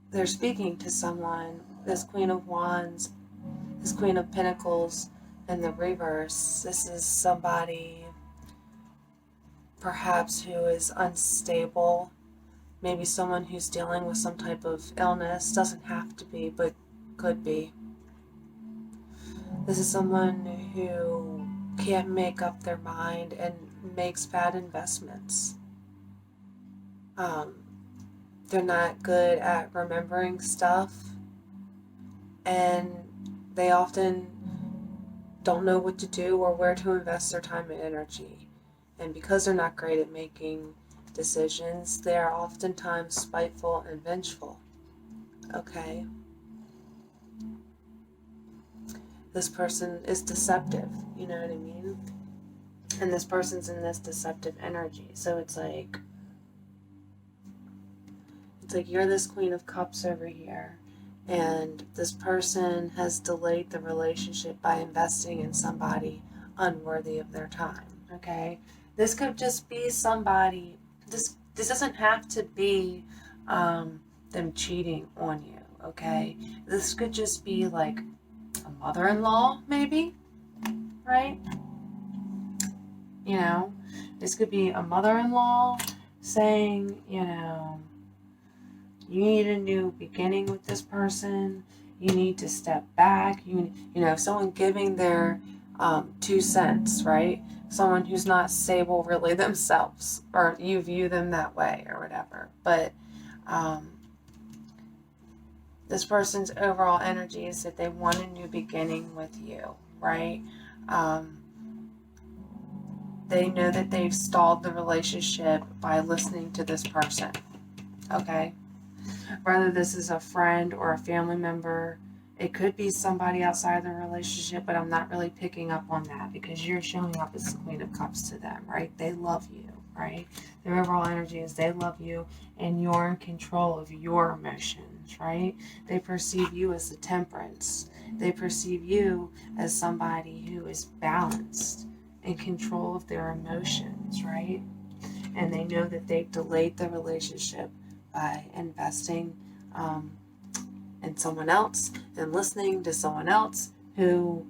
they're speaking to someone, this Queen of Wands, this Queen of Pentacles in the reverse. This is somebody perhaps who is unstable, maybe someone who's dealing with some type of illness, doesn't have to be, but could be. This is someone who can't make up their mind and makes bad investments. They're not good at remembering stuff, and they often don't know what to do or where to invest their time and energy. And because they're not great at making decisions, they are oftentimes spiteful and vengeful. Okay? This person is deceptive, you know what I mean? And this person's in this deceptive energy. So it's like you're this Queen of Cups over here, and this person has delayed the relationship by investing in somebody unworthy of their time. Okay, this could just be somebody. This doesn't have to be them cheating on you. Okay, this could just be like a mother-in-law, maybe, right? You know, this could be a mother-in-law saying, you know, you need a new beginning with this person. You need to step back. You know, someone giving their 2 cents, right? Someone who's not stable really themselves, or you view them that way or whatever. But this person's overall energy is that they want a new beginning with you, right? They know that they've stalled the relationship by listening to this person, okay? Whether this is a friend or a family member, it could be somebody outside the relationship, but I'm not really picking up on that because you're showing up as the Queen of Cups to them, right? They love you, right? Their overall energy is they love you and you're in control of your emotions, right? They perceive you as the Temperance. They perceive you as somebody who is balanced, in control of their emotions, right? And they know that they've delayed the relationship by investing in someone else and listening to someone else who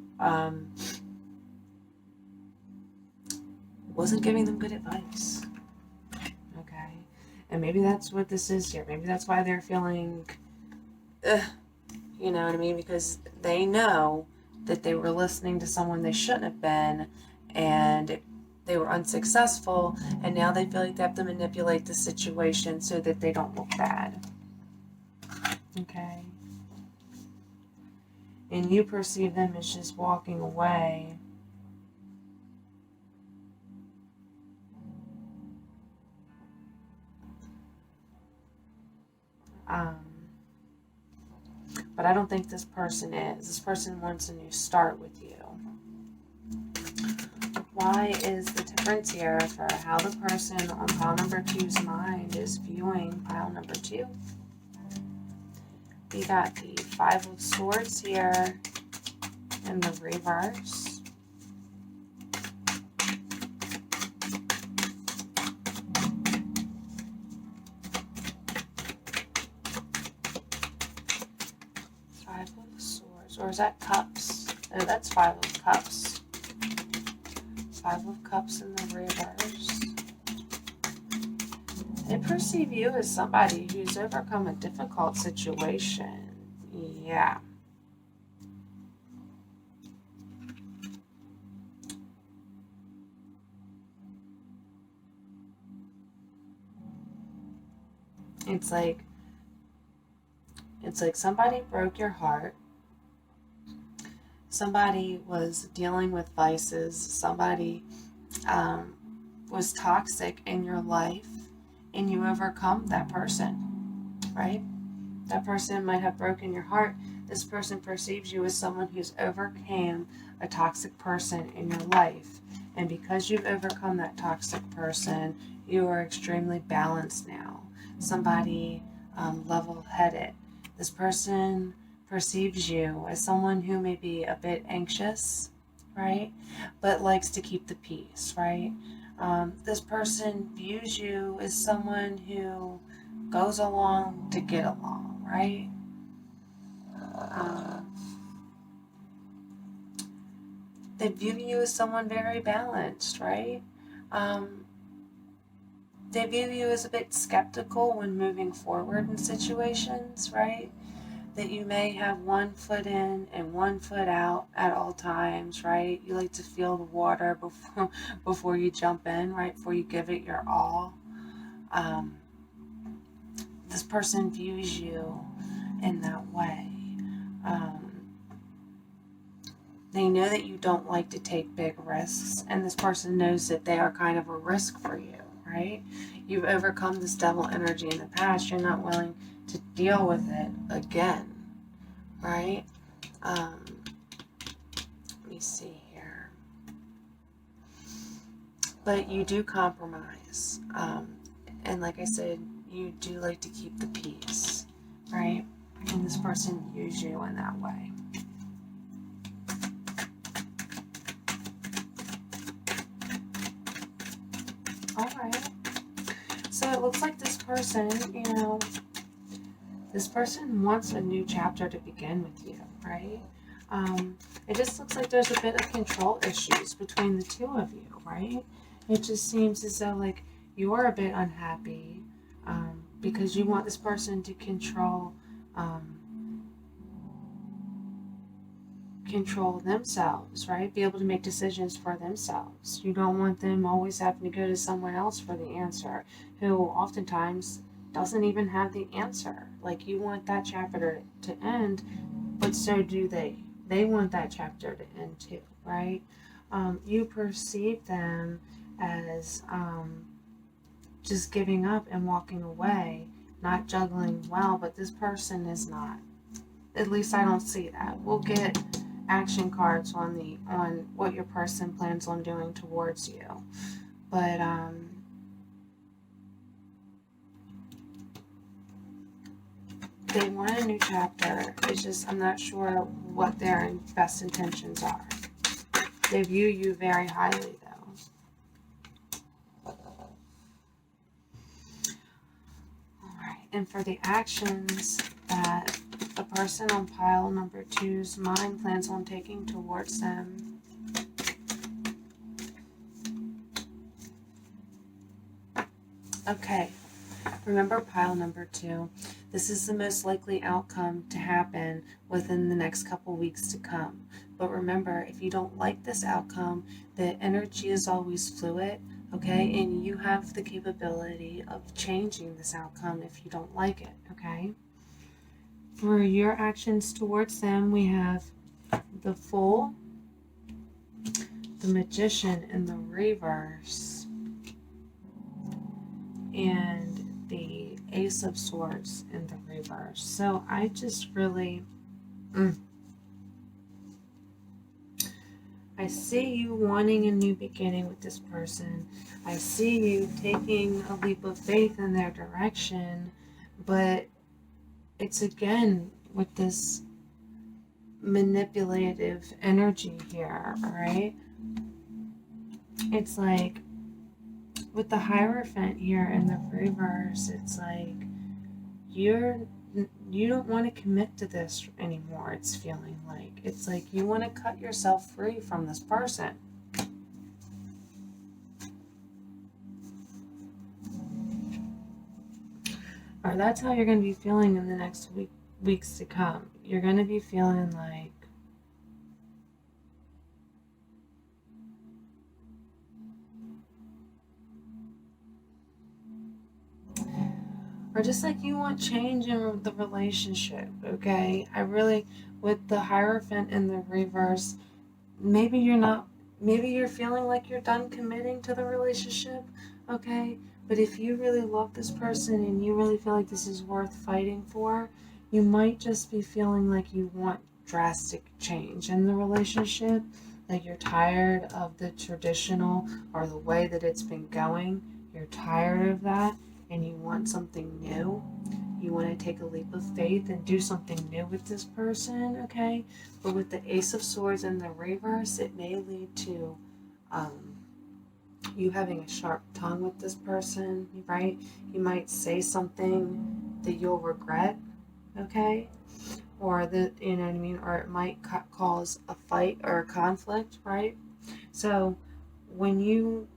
wasn't giving them good advice. Okay, and maybe that's what this is here. Maybe that's why they're feeling, you know what I mean? Because they know that they were listening to someone they shouldn't have been, and they were unsuccessful, and now they feel like they have to manipulate the situation so that they don't look bad. Okay. And you perceive them as just walking away. But I don't think this person is. This person wants a new start with you. Why is the difference here for how the person on pile number 2's mind is viewing pile number 2? We got the 5 of Swords here in the reverse. Or is that Cups? No, that's 5 of Cups. 5 of Cups in the reverse. They perceive you as somebody who's overcome a difficult situation. Yeah. It's like somebody broke your heart. Somebody was dealing with vices. Somebody was toxic in your life, and you overcome that person, right? That person might have broken your heart. This person perceives you as someone who's overcame a toxic person in your life. And because you've overcome that toxic person, you are extremely balanced now. Somebody level-headed. This person perceives you as someone who may be a bit anxious, right? But likes to keep the peace, right? This person views you as someone who goes along to get along, right? They view you as someone very balanced, right? They view you as a bit skeptical when moving forward in situations, right? That you may have one foot in and one foot out at all times, right? You like to feel the water before you jump in, right? Before you give it your all. This person views you in that way. They know that you don't like to take big risks, and this person knows that they are kind of a risk for you, right? You've overcome this devil energy in the past. You're not willing to deal with it again, right? Let me see here. But you do compromise. And like I said, you do like to keep the peace, right? and this person used you in that way. Alright. So it looks like this person, this person wants a new chapter to begin with you, right? It just looks like there's a bit of control issues between the two of you, right? It just seems as though like you're a bit unhappy because you want this person to control themselves, right? Be able to make decisions for themselves. You don't want them always having to go to someone else for the answer, who oftentimes doesn't even have the answer. Like, you want that chapter to end, but so do they. They want that chapter to end too, right? You perceive them as just giving up and walking away, not juggling well, but this person is not. At least I don't see that. We'll get action cards on what your person plans on doing towards you. But they want a new chapter. It's just, I'm not sure what their best intentions are. They view you very highly, though. Alright, and for the actions that the person on pile number 2's mind plans on taking towards them. Okay, remember pile number 2. This is the most likely outcome to happen within the next couple weeks to come. But remember, if you don't like this outcome, the energy is always fluid, okay? And you have the capability of changing this outcome if you don't like it, okay? For your actions towards them, we have the Fool, the Magician in the reverse, and the Ace of Swords in the reverse. So I just really, I see you wanting a new beginning with this person. I see you taking a leap of faith in their direction, but it's again with this manipulative energy here, right? It's like with the Hierophant here in the reverse, it's like you don't want to commit to this anymore. It's feeling like it's like you want to cut yourself free from this person. Or that's how you're going to be feeling in the next weeks to come. You're going to be feeling like or just like you want change in the relationship, okay? With the Hierophant in the reverse, maybe you're feeling like you're done committing to the relationship, okay? But if you really love this person and you really feel like this is worth fighting for, you might just be feeling like you want drastic change in the relationship, like you're tired of the traditional or the way that it's been going. You're tired of that and you want something new. You want to take a leap of faith and do something new with this person, okay? But with the Ace of Swords in the reverse, it may lead to you having a sharp tongue with this person, right? You might say something that you'll regret, okay? Or you know what I mean? Or it might cause a fight or a conflict, right? So when you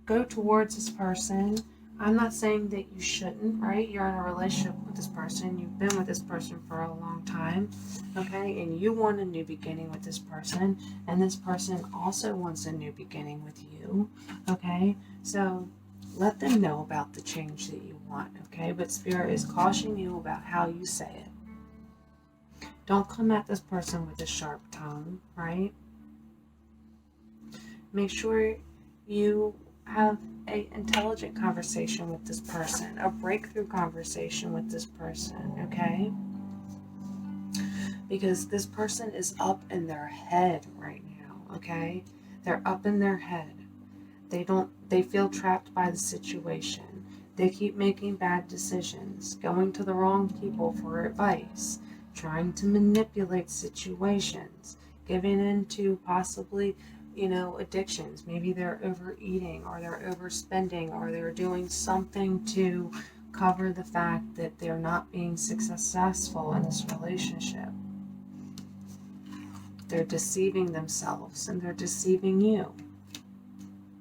go towards this person, I'm not saying that you shouldn't, right? You're in a relationship with this person. You've been with this person for a long time, okay? And you want a new beginning with this person. And this person also wants a new beginning with you, okay? So let them know about the change that you want, okay? But Spirit is cautioning you about how you say it. Don't come at this person with a sharp tongue, right? Make sure you have an intelligent conversation with this person, a breakthrough conversation with this person, okay? Because this person is up in their head right now, okay? They're up in their head. They feel trapped by the situation. They keep making bad decisions, going to the wrong people for advice, trying to manipulate situations, giving in to possibly, addictions. Maybe they're overeating, or they're overspending, or they're doing something to cover the fact that they're not being successful in this relationship. They're deceiving themselves and they're deceiving you.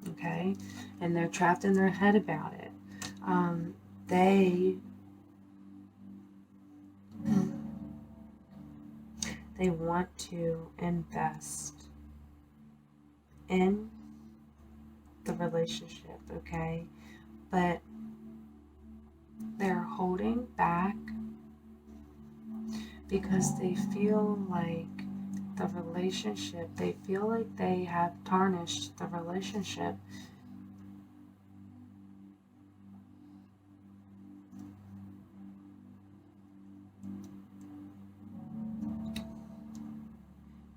Okay? And they're trapped in their head about it. They want to invest in the relationship, okay? But they're holding back because they feel like they have tarnished the relationship.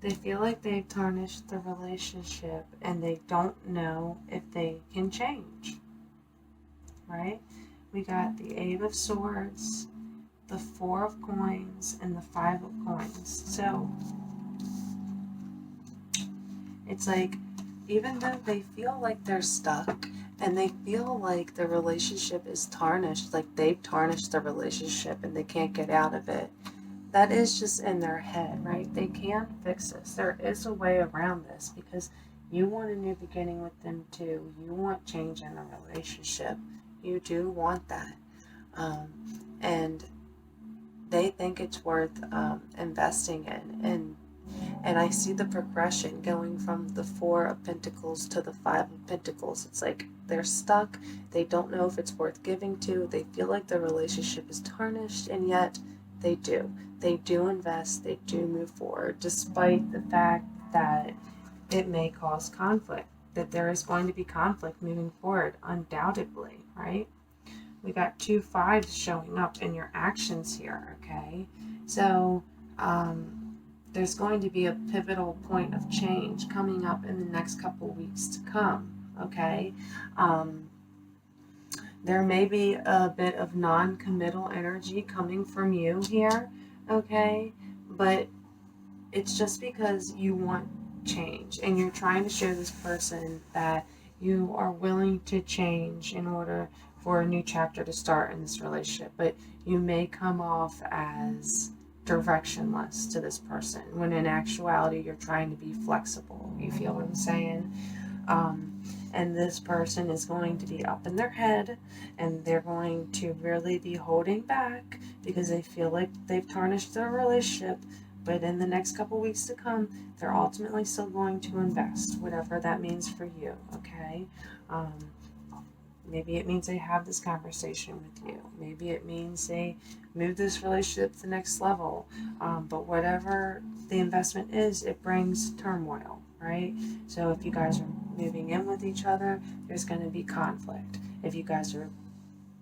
They feel like they've tarnished the relationship and they don't know if they can change, right? We got the 8 of Swords, the 4 of Coins, and the 5 of Coins. So it's like, even though they feel like they're stuck and they feel like the relationship is tarnished, like they've tarnished the relationship and they can't get out of it, that is just in their head, right? They can't fix this. There is a way around this because you want a new beginning with them too. You want change in a relationship. You do want that. And they think it's worth investing in. And I see the progression going from the 4 of Pentacles to the 5 of Pentacles. It's like they're stuck. They don't know if it's worth giving to. They feel like the relationship is tarnished, and yet they do. They do invest. They do move forward, despite the fact that it may cause conflict, that there is going to be conflict moving forward, undoubtedly, right? We got 2 5s showing up in your actions here, okay? So, there's going to be a pivotal point of change coming up in the next couple weeks to come, okay? There may be a bit of non-committal energy coming from you here, okay? But it's just because you want change and you're trying to show this person that you are willing to change in order for a new chapter to start in this relationship. But you may come off as directionless to this person when in actuality you're trying to be flexible. You feel what I'm saying? And this person is going to be up in their head and they're going to really be holding back because they feel like they've tarnished their relationship. But in the next couple weeks to come, they're ultimately still going to invest, whatever that means for you, okay? Maybe it means they have this conversation with you. Maybe it means they move this relationship to the next level. But whatever the investment is, it brings turmoil, right? So if you guys are moving in with each other, there's going to be conflict. If you guys are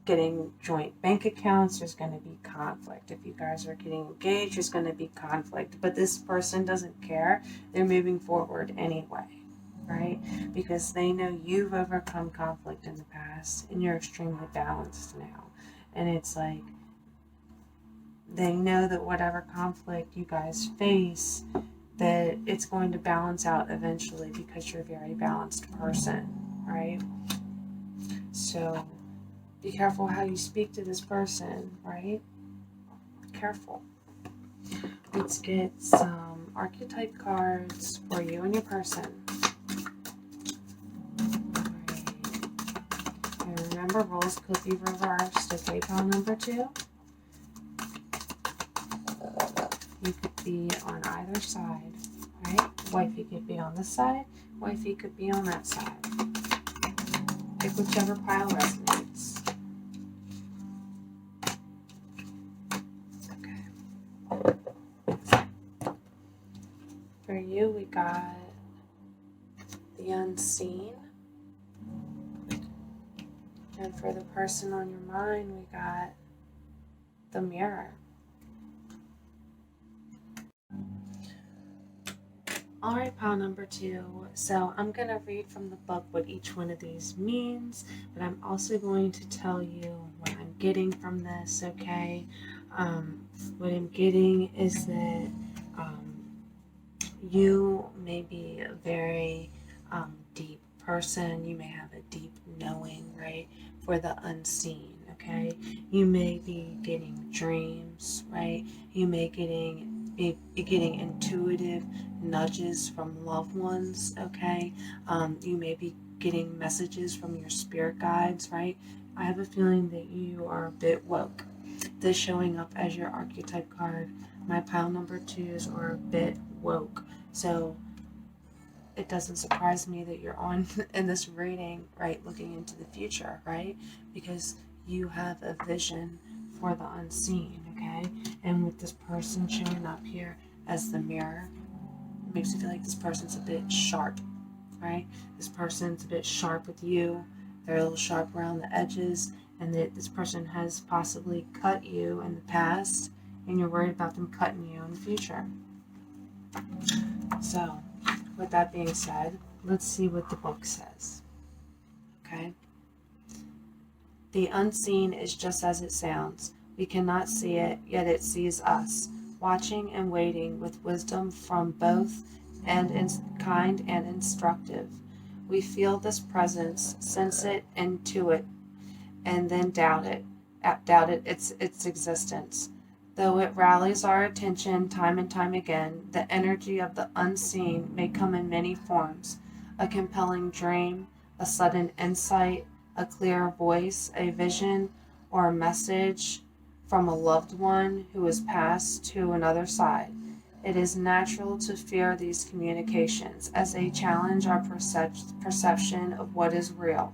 getting joint bank accounts, there's going to be conflict. If you guys are getting engaged, there's going to be conflict. But this person doesn't care. They're moving forward anyway, right? Because they know you've overcome conflict in the past and you're extremely balanced now. And it's like they know that whatever conflict you guys face, that it's going to balance out eventually because you're a very balanced person, right? So be careful how you speak to this person, right? Careful. Let's get some archetype cards for you and your person. Alright. And remember, roles could be reversed. Okay, pile number 2. You could be on either side, right? Wifey could be on this side. Wifey could be on that side. Pick whichever pile resonates. For you, we got the Unseen. And for the person on your mind, we got the Mirror. All right, pile number 2. So I'm going to read from the book what each one of these means, but I'm also going to tell you what I'm getting from this, okay? What I'm getting is that you may be a very deep person. You may have a deep knowing, right, for the unseen, okay? You may be getting dreams, right? You may be getting intuitive nudges from loved ones, okay? You may be getting messages from your spirit guides, right? I have a feeling that you are a bit woke. This showing up as your archetype card. My pile number 2s are a bit woke. So it doesn't surprise me that you're on in this reading, right, looking into the future, right? Because you have a vision for the unseen, okay? And with this person showing up here as the mirror, it makes me feel like this person's a bit sharp, right? This person's a bit sharp with you. They're a little sharp around the edges, and that this person has possibly cut you in the past, and you're worried about them cutting you in the future. So, with that being said, let's see what the book says. Okay? The unseen is just as it sounds. We cannot see it, yet it sees us, watching and waiting with wisdom from both and kind and instructive. We feel this presence, sense it, intuit, and then doubt its existence. Though it rallies our attention time and time again, the energy of the unseen may come in many forms: a compelling dream, a sudden insight, a clear voice, a vision, or a message from a loved one who has passed to another side. It is natural to fear these communications as they challenge our perception of what is real.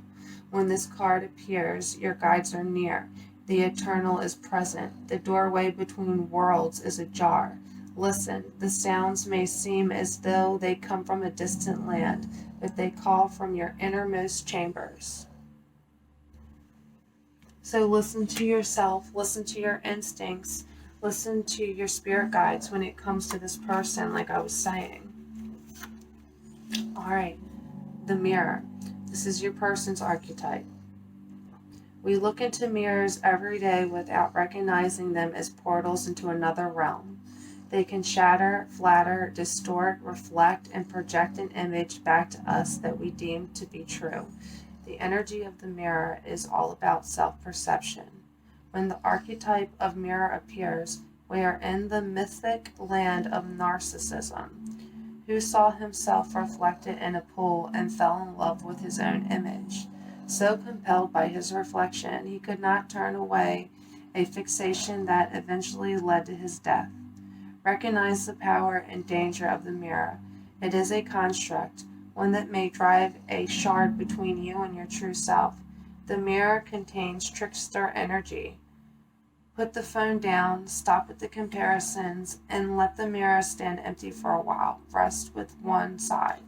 When this card appears, your guides are near. The eternal is present. The doorway between worlds is ajar. Listen, the sounds may seem as though they come from a distant land, but they call from your innermost chambers. So listen to yourself, listen to your instincts, listen to your spirit guides when it comes to this person, like I was saying. All right, the mirror. This is your person's archetype. We look into mirrors every day without recognizing them as portals into another realm. They can shatter, flatter, distort, reflect, and project an image back to us that we deem to be true. The energy of the mirror is all about self-perception. When the archetype of mirror appears, we are in the mythic land of narcissism, who saw himself reflected in a pool and fell in love with his own image. So compelled by his reflection, he could not turn away, a fixation that eventually led to his death. Recognize the power and danger of the mirror. It is a construct, one that may drive a shard between you and your true self. The mirror contains trickster energy. Put the phone down, stop with the comparisons, and let the mirror stand empty for a while. Rest with one inside.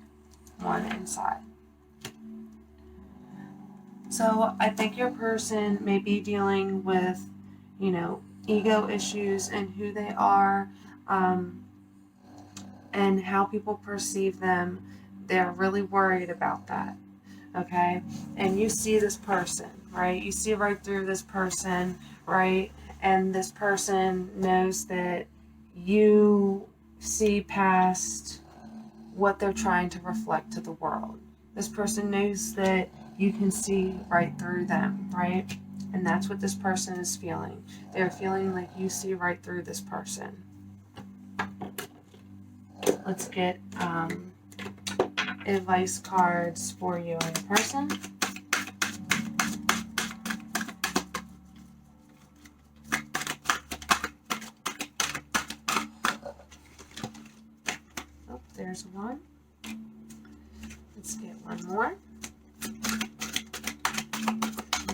So I think your person may be dealing with, ego issues and who they are, and how people perceive them. They're really worried about that. Okay? And you see this person, right? You see right through this person, right? And this person knows that you see past what they're trying to reflect to the world. This person knows that you can see right through them, right? And that's what this person is feeling. They're feeling like you see right through this person. Let's get advice cards for you and your person. Oh, there's one. Let's get one more.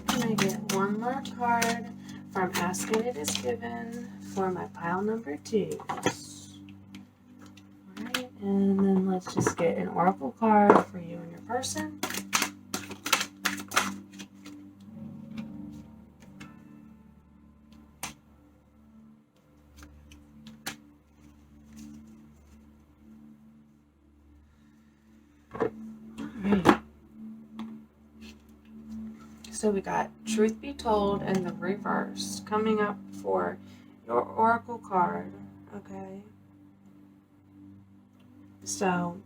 Can I get one more card from Ask and It Is Given for my pile number 2? Alright, and then let's just get an oracle card for you and your person. So we got Truth Be Told and the reverse coming up for your oracle card. Okay. So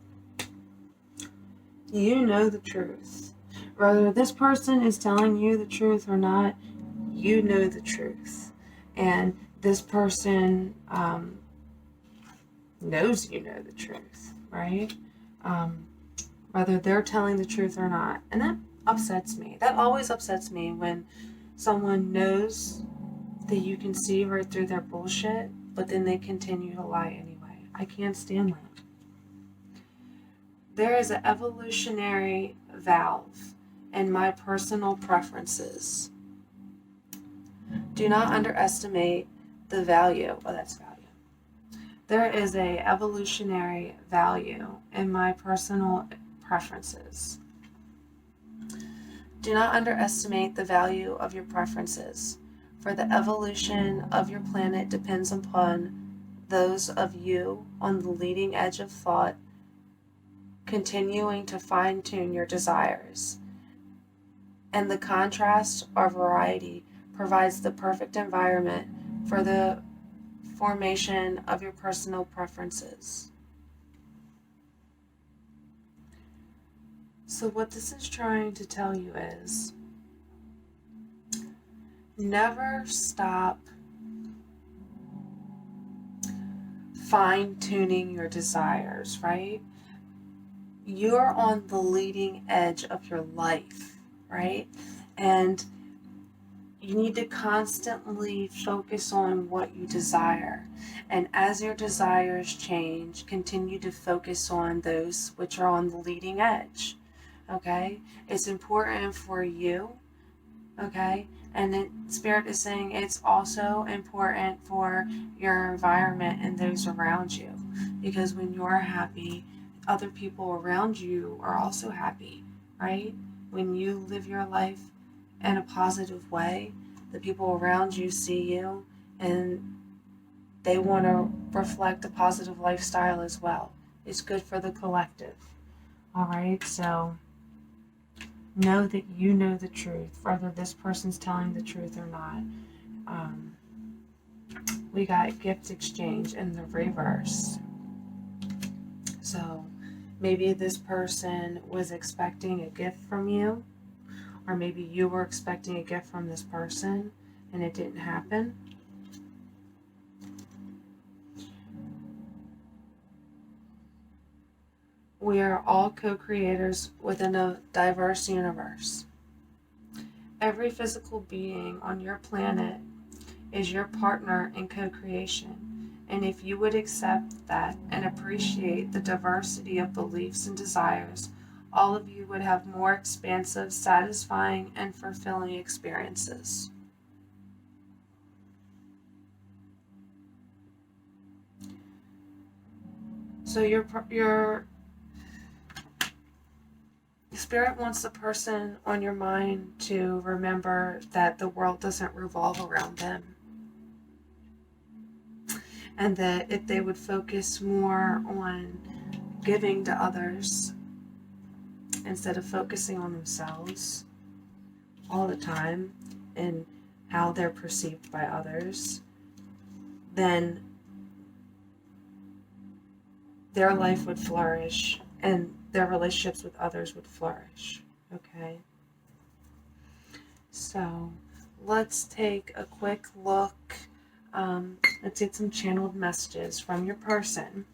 you know the truth. Whether this person is telling you the truth or not, you know the truth. And this person knows you know the truth, right? Whether they're telling the truth or not. And that upsets me. That always upsets me when someone knows that you can see right through their bullshit, but then they continue to lie anyway. I can't stand that. There is an evolutionary valve in my personal preferences. Do not underestimate the value. Oh, that's value. There is a evolutionary value in my personal preferences. Do not underestimate the value of your preferences, for the evolution of your planet depends upon those of you on the leading edge of thought, continuing to fine-tune your desires. And the contrast or variety provides the perfect environment for the formation of your personal preferences. So what this is trying to tell you is, never stop fine-tuning your desires, right? You're on the leading edge of your life, right? And you need to constantly focus on what you desire. And as your desires change, continue to focus on those which are on the leading edge, okay? It's important for you, okay? And then Spirit is saying it's also important for your environment and those around you. Because when you're happy, other people around you are also happy, right? When you live your life in a positive way, the people around you see you and they want to reflect a positive lifestyle as well. It's good for the collective. All right, so know that you know the truth, whether this person's telling the truth or not. We got gift exchange in the reverse. So maybe this person was expecting a gift from you, or maybe you were expecting a gift from this person and it didn't happen. We are all co-creators within a diverse universe. Every physical being on your planet is your partner in co-creation. And if you would accept that and appreciate the diversity of beliefs and desires, all of you would have more expansive, satisfying, and fulfilling experiences. So your Spirit wants the person on your mind to remember that the world doesn't revolve around them. And that if they would focus more on giving to others instead of focusing on themselves all the time and how they're perceived by others, then their life would flourish and their relationships with others would flourish. Okay? So let's take a quick look. Let's get some channeled messages from your person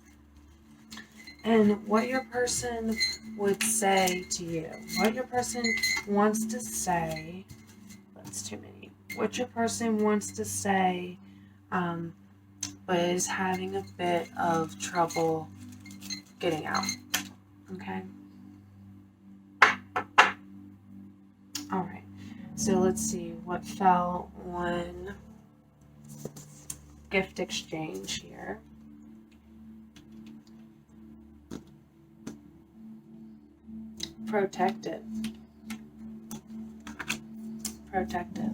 and what your person would say to you. What your person wants to say. That's too many. What your person wants to say, but is having a bit of trouble getting out. Okay? Alright. So let's see what fell on gift exchange here. Protective. Protective.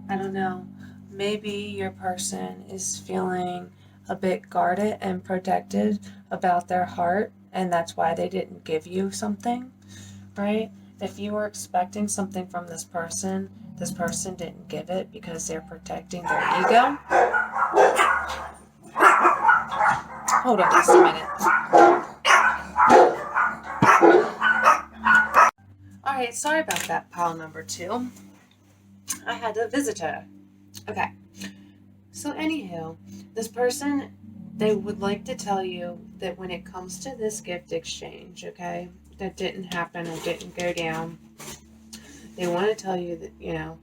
I don't know. Maybe your person is feeling a bit guarded and protected about their heart, and that's why they didn't give you something, right? If you were expecting something from this person didn't give it because they're protecting their ego. Hold on just a minute. Alright, sorry about that, pile number 2. I had a visitor. Okay. So anywho, this person, they would like to tell you that when it comes to this gift exchange, okay, that didn't happen or didn't go down, they want to tell you that, you know,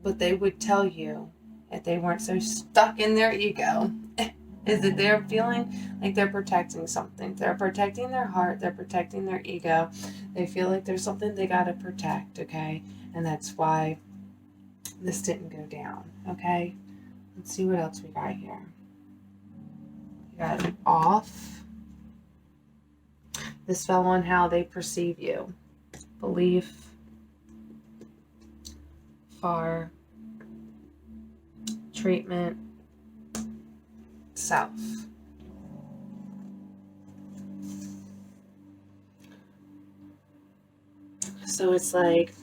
but they would tell you if they weren't so stuck in their ego, is that they're feeling like they're protecting something. They're protecting their heart. They're protecting their ego. They feel like there's something they got to protect, okay? And that's why this didn't go down, okay? Let's see what else we got here. We got an off. This fell on how they perceive you. Belief. Far. Treatment. Self. So it's like,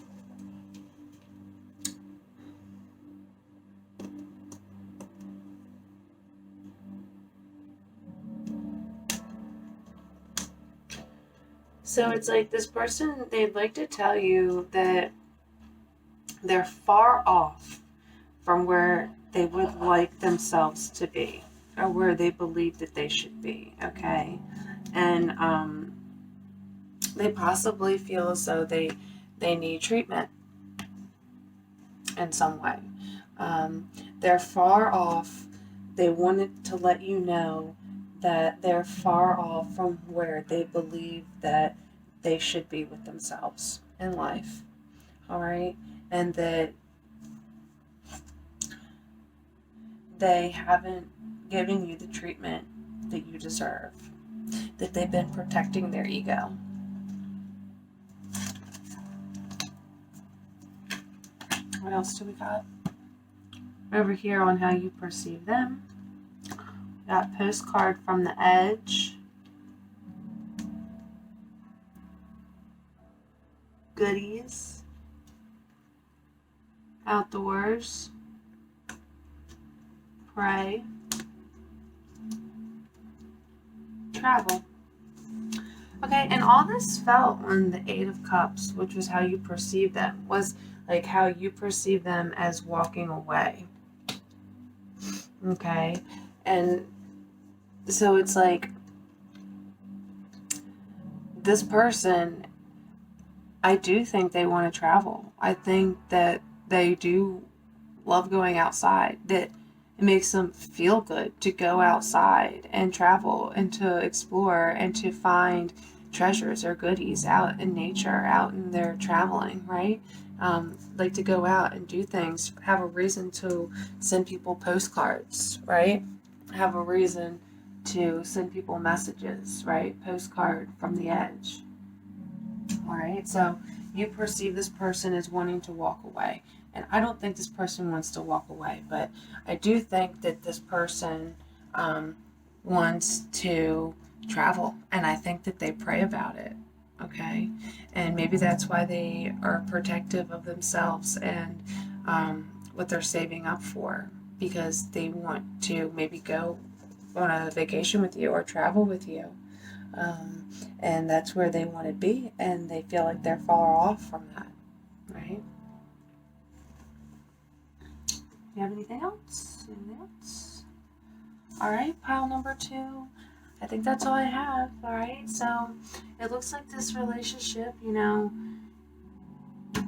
this person, they'd like to tell you that they're far off from where they would like themselves to be, or where they believe that they should be, okay? And they possibly feel as though they need treatment in some way. They're far off. They wanted to let you know that they're far off from where they believe that they should be with themselves in life, all right? And that they haven't given you the treatment that you deserve, that they've been protecting their ego. What else do we got? Over here on how you perceive them. We got postcard from the edge. Goodies. Outdoors. Pray. Travel. Okay, and all this fell on the 8 of Cups, which was how you perceive them, was like how you perceive them as walking away. Okay, and so it's like this person, I do think they want to travel. I think that they do love going outside, that it makes them feel good to go outside and travel and to explore and to find treasures or goodies out in nature, out in their traveling, right? Like to go out and do things, have a reason to send people postcards, right? Have a reason to send people messages, right? Postcard from the edge. All right, so you perceive this person as wanting to walk away. And I don't think this person wants to walk away, but I do think that this person wants to travel, and I think that they pray about it, okay? And maybe that's why they are protective of themselves and what they're saving up for, because they want to maybe go on a vacation with you or travel with you. And that's where they want to be, and they feel like they're far off from that, right? You have anything else? Anything else? All right, pile number 2. I think that's all I have. All right, so it looks like this relationship, you know,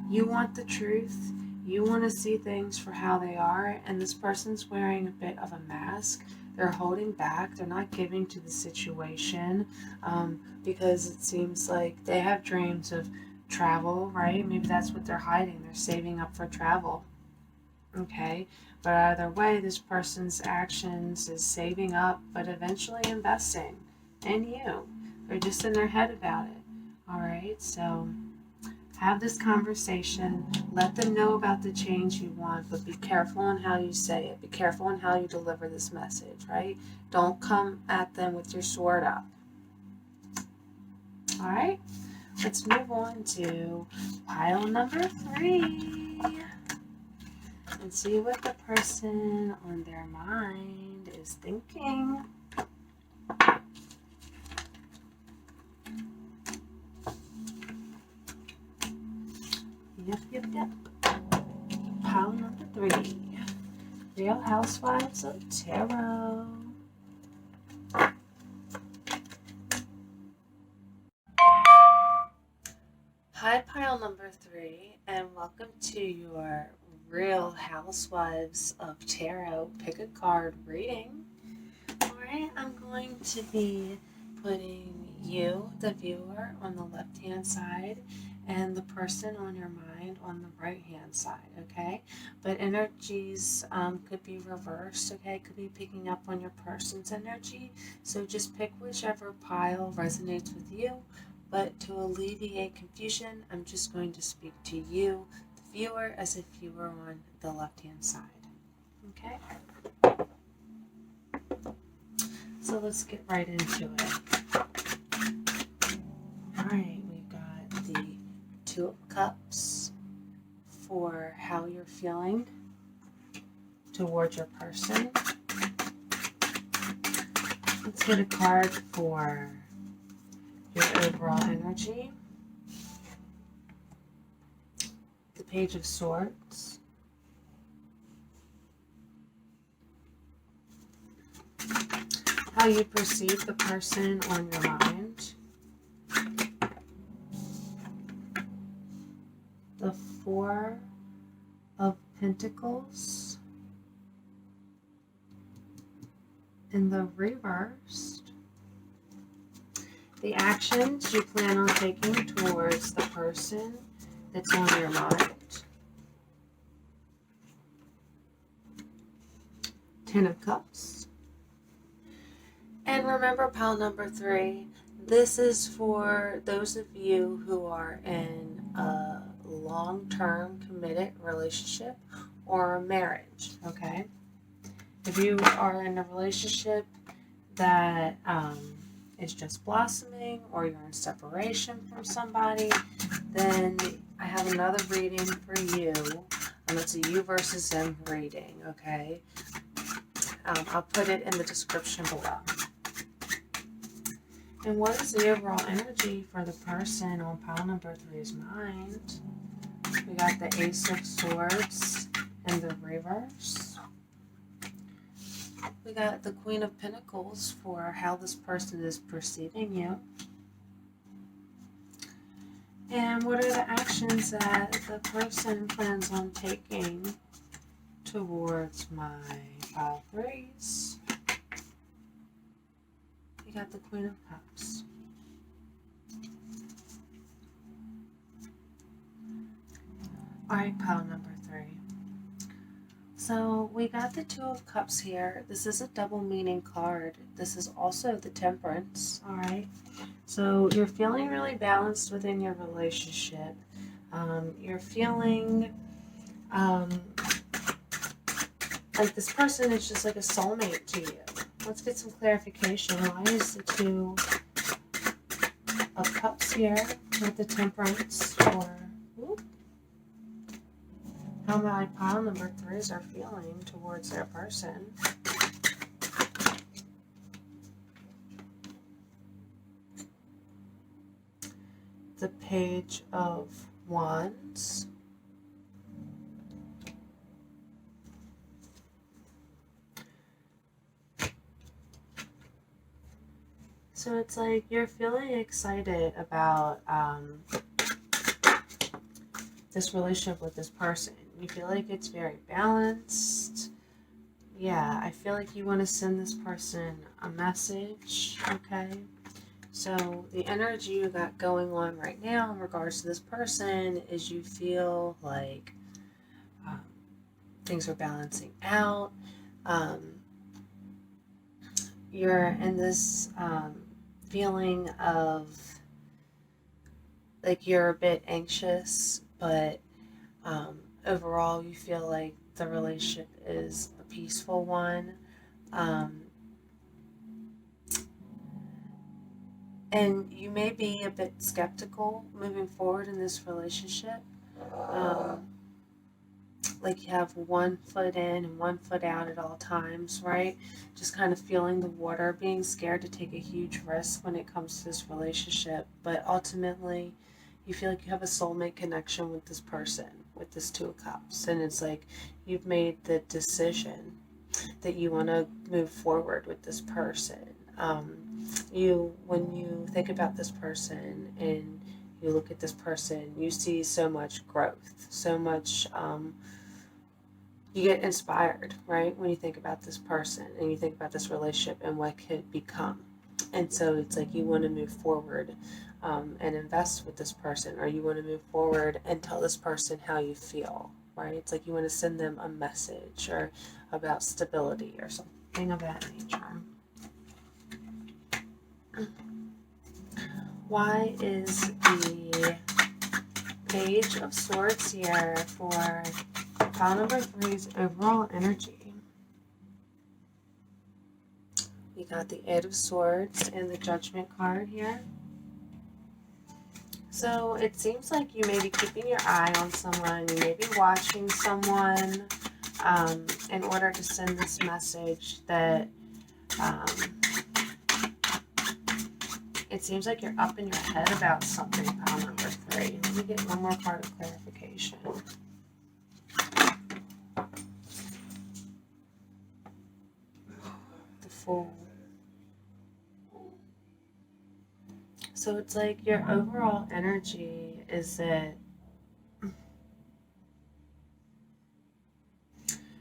you want the truth. You want to see things for how they are, and this person's wearing a bit of a mask. They're holding back. They're not giving to the situation because it seems like they have dreams of travel, right? Maybe that's what they're hiding. They're saving up for travel. Okay, but either way, this person's actions is saving up, but eventually investing in you. They're just in their head about it. All right, so have this conversation. Let them know about the change you want, but be careful on how you say it. Be careful on how you deliver this message, right? Don't come at them with your sword up. All right? let's move on to pile number 3 and see what the person on their mind is thinking. Yep. Pile number 3. Real Housewives of Tarot. Hi, pile number 3, and welcome to your Real Housewives of Tarot pick a card reading. Alright, I'm going to be putting you, the viewer, on the left-hand side and the person on your mind on the right-hand side, okay? But energies could be reversed, okay? Could be picking up on your person's energy. So just pick whichever pile resonates with you. But to alleviate confusion, I'm just going to speak to you, the viewer, as if you were on the left-hand side, okay? So let's get right into it. Alright, we've got the 2 of Cups for how you're feeling towards your person. Let's get a card for your overall energy. The Page of Swords. How you perceive the person on your mind. The 4 of Pentacles. In the reversed. The actions you plan on taking towards the person that's on your mind. 10 of Cups. And remember, pile number 3, this is for those of you who are in a long-term committed relationship or a marriage, okay? If you are in a relationship that is just blossoming, or you're in separation from somebody, then I have another reading for you. It's a you versus them reading, okay? I'll put it in the description below. And what is the overall energy for the person on pile number 3's mind? We got the Ace of Swords in the reverse. We got the Queen of Pentacles for how this person is perceiving you. And what are the actions that the person plans on taking towards my pile 3s? We got the Queen of Cups. Alright, pile number 3. So we got the 2 of Cups here. This is a double meaning card. This is also the Temperance, alright? So you're feeling really balanced within your relationship. You're feeling like this person is just like a soulmate to you. Let's get some clarification. Why is the 2 of Cups here with the Temperance? Or how my pile number 3s are feeling towards their person. The Page of Wands. So it's like you're feeling excited about this relationship with this person. You feel like it's very balanced. Yeah, I feel like you want to send this person a message, okay? So the energy you got going on right now in regards to this person is you feel like things are balancing out. You're in this feeling of like you're a bit anxious, but overall you feel like the relationship is a peaceful one. And you may be a bit skeptical moving forward in this relationship. Um, like you have one foot in and one foot out at all times, right? Just kind of feeling the water, being scared to take a huge risk when it comes to this relationship. But ultimately, you feel like you have a soulmate connection with this person, with this Two of Cups. And it's like you've made the decision that you want to move forward with this person. When you think about this person and you look at this person, you see so much growth, so much. You get inspired, right, when you think about this person and you think about this relationship and what could become. And so it's like you want to move forward and invest with this person, or you want to move forward and tell this person how you feel, right? It's like you want to send them a message or about stability or something of that nature. Why is the Page of Swords here for pile number 3's overall energy? We got the Eight of Swords and the Judgment card here. So it seems like you may be keeping your eye on someone, you may be watching someone in order to send this message that it seems like you're up in your head about something, pile number 3. Let me get one more part of clarification. The Fool. So it's like your overall energy is that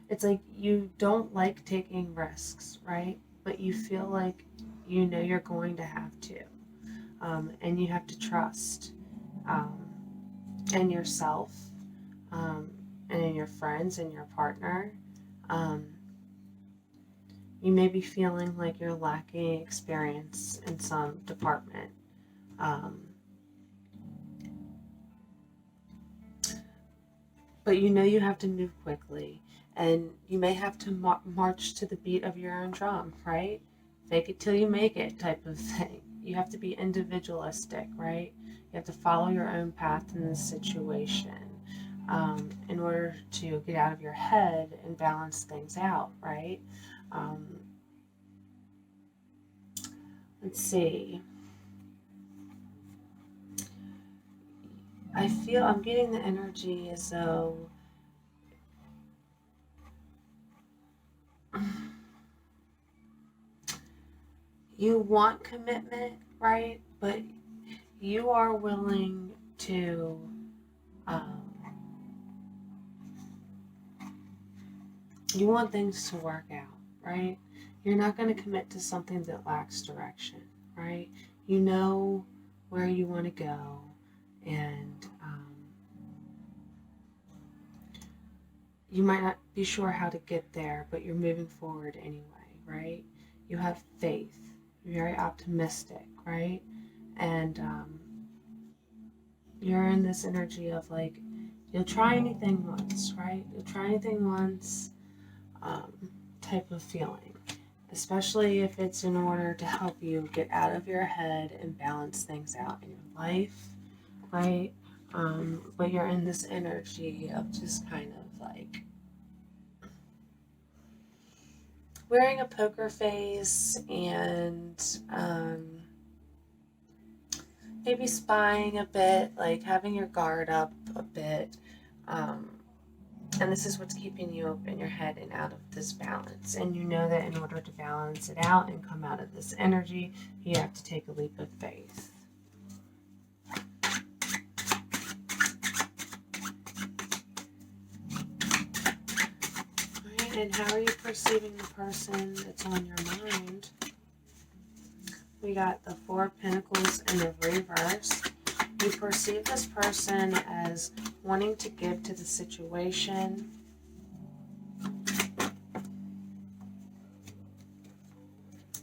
it's like you don't like taking risks, right? But you feel like you know you're going to have to. And you have to trust in yourself and in your friends and your partner. You may be feeling like you're lacking experience in some department. But you know you have to move quickly, and you may have to march to the beat of your own drum, right? Fake it till you make it type of thing. You have to be individualistic, right? You have to follow your own path in this situation in order to get out of your head and balance things out, right? Let's see. I'm getting the energy as though you want commitment, right? But you are willing to you want things to work out, right? You're not going to commit to something that lacks direction, right? You know where you want to go, and you might not be sure how to get there, but you're moving forward anyway, right? You have faith. You're very optimistic, right? And you're in this energy of like, you'll try anything once, right? You'll try anything once type of feeling, especially if it's in order to help you get out of your head and balance things out in your life, right? But you're in this energy of just kind of like wearing a poker face and maybe spying a bit, like having your guard up a bit. And this is what's keeping you up in your head and out of this balance. And you know that in order to balance it out and come out of this energy, you have to take a leap of faith. All right, and how are you perceiving the person that's on your mind? We got the Four of Pentacles in the reverse. You perceive this person as wanting to give to the situation.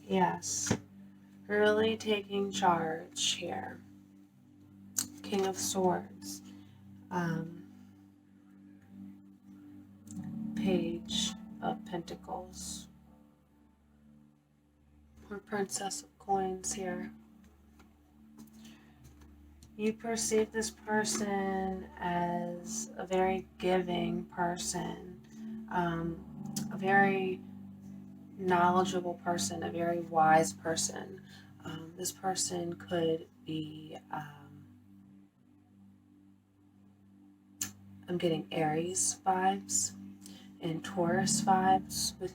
Yes, really taking charge here. King of Swords. Page of Pentacles. Or Princess of Coins here. You perceive this person as a very giving person, a very knowledgeable person, a very wise person. This person could be, I'm getting Aries vibes and Taurus vibes with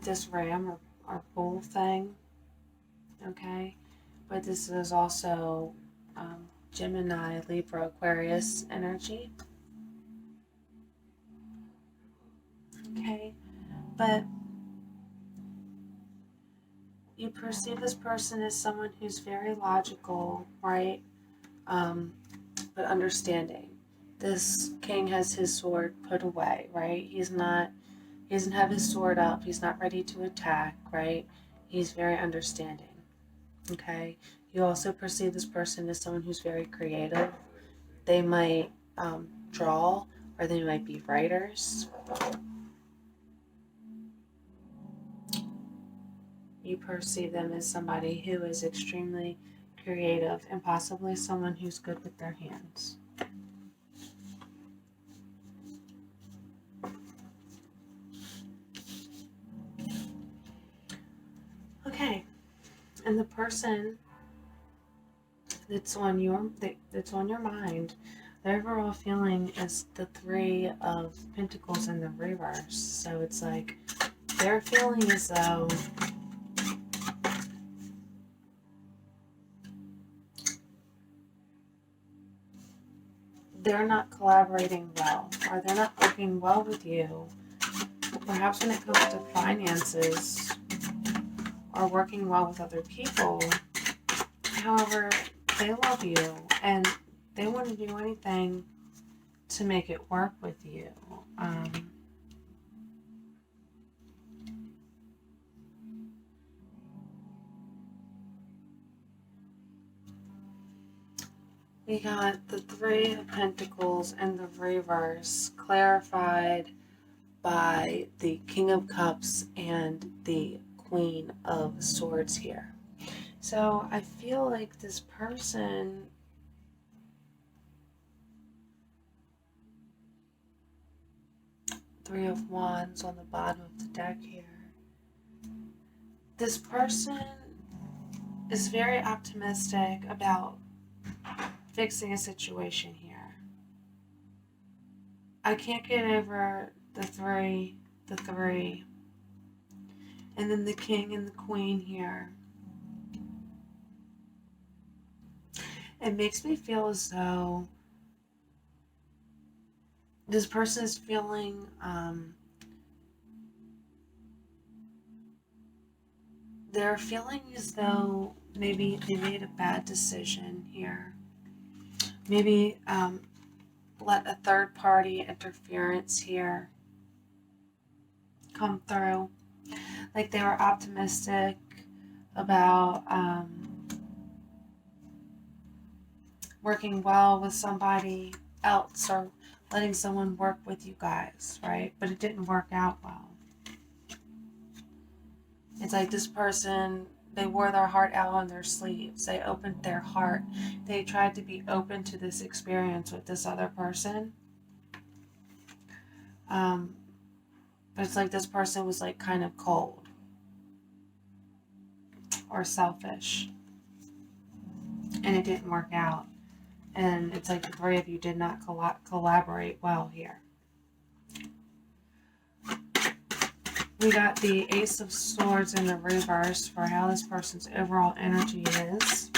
this ram or bull thing, okay? But this is also Gemini, Libra, Aquarius energy, okay? But you perceive this person as someone who's very logical, right? But understanding. This king has his sword put away, right? He doesn't have his sword up. He's not ready to attack, right? He's very understanding, okay? You also perceive this person as someone who's very creative. They might draw, or they might be writers. You perceive them as somebody who is extremely creative and possibly someone who's good with their hands. Okay, and the person that's on your mind, the overall feeling is the Three of Pentacles in the reverse. So it's like they're feeling as though they're not collaborating well, or they're not working well with you. Perhaps when it comes to finances or working well with other people. However, they love you and they want to do anything to make it work with you. We got the Three of Pentacles in the reverse, clarified by the King of Cups and the Queen of Swords here. So I feel like this person Three of Wands on the bottom of the deck here. This person is very optimistic about fixing a situation here. I can't get over the three, and then the King and the Queen here. It makes me feel as though this person is feeling they're feeling as though maybe they made a bad decision here. Maybe let a third party interference here come through. Like they were optimistic about working well with somebody else or letting someone work with you guys, right? But it didn't work out well. It's like this person, they wore their heart out on their sleeves. They opened their heart. They tried to be open to this experience with this other person. But it's like this person was like kind of cold or selfish. And it didn't work out. And it's like the three of you did not collaborate well here. We got the Ace of Swords in the reverse for how this person's overall energy is.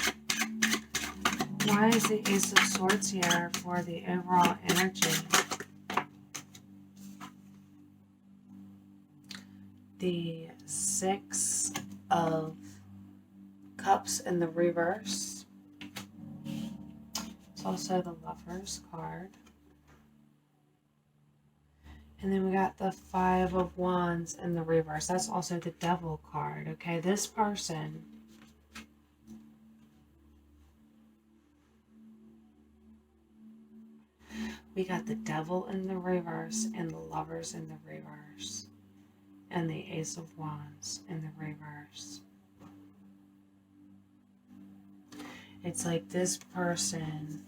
Why is the Ace of Swords here for the overall energy? The Six of Cups in the reverse. It's also the Lover's card. And then we got the Five of Wands in the reverse. That's also the Devil card, okay? This person we got the Devil in the reverse and the Lovers in the reverse. And the Ace of Wands in the reverse. It's like this person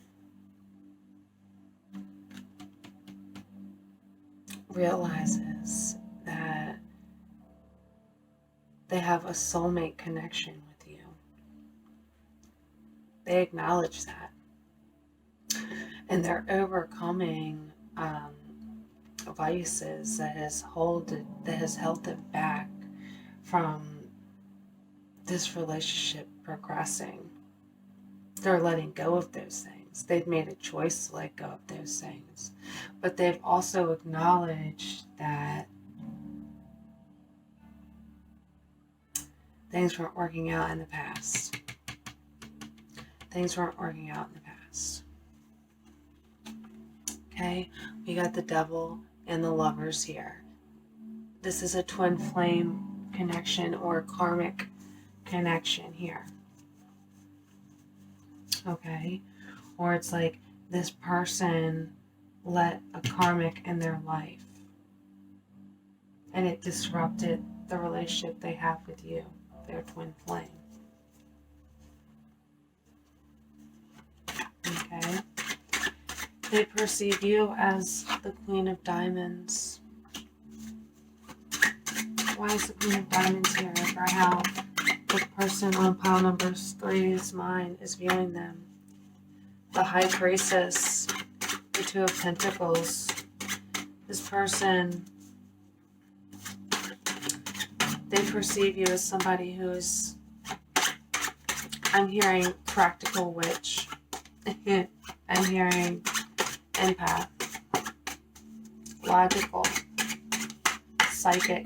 realizes that they have a soulmate connection with you. They acknowledge that. And they're overcoming vices that has held it back from this relationship progressing. They're letting go of those things. They've made a choice to let go of those things. But they've also acknowledged that things weren't working out in the past. Things weren't working out in the past. Okay, we got the Devil and the Lovers here. This is a twin flame connection or karmic connection here. Okay, or it's like this person let a karmic in their life and it disrupted the relationship they have with you, their twin flame. Okay, they perceive you as the Queen of Diamonds. Why is the Queen of Diamonds here? For how the person on pile number 3's mind is viewing them. The High Priestess, the Two of Pentacles. This person, they perceive you as somebody who's, I'm hearing practical witch. I'm hearing empath, logical, psychic.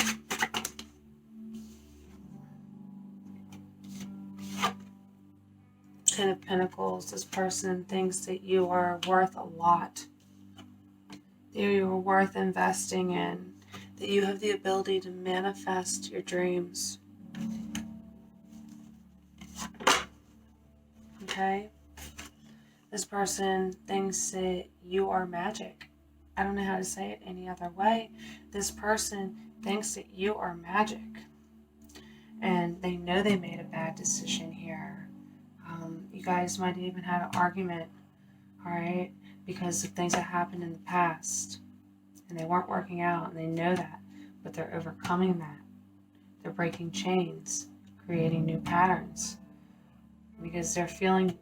Ten of Pentacles, this person thinks that you are worth a lot, that you are worth investing in, that you have the ability to manifest your dreams. Okay? This person thinks that you are magic. I don't know how to say it any other way. This person thinks that you are magic. And they know they made a bad decision here. You guys might have even had an argument, all right, because of things that happened in the past. And they weren't working out, and they know that. But they're overcoming that. They're breaking chains, creating new patterns. Because they're feeling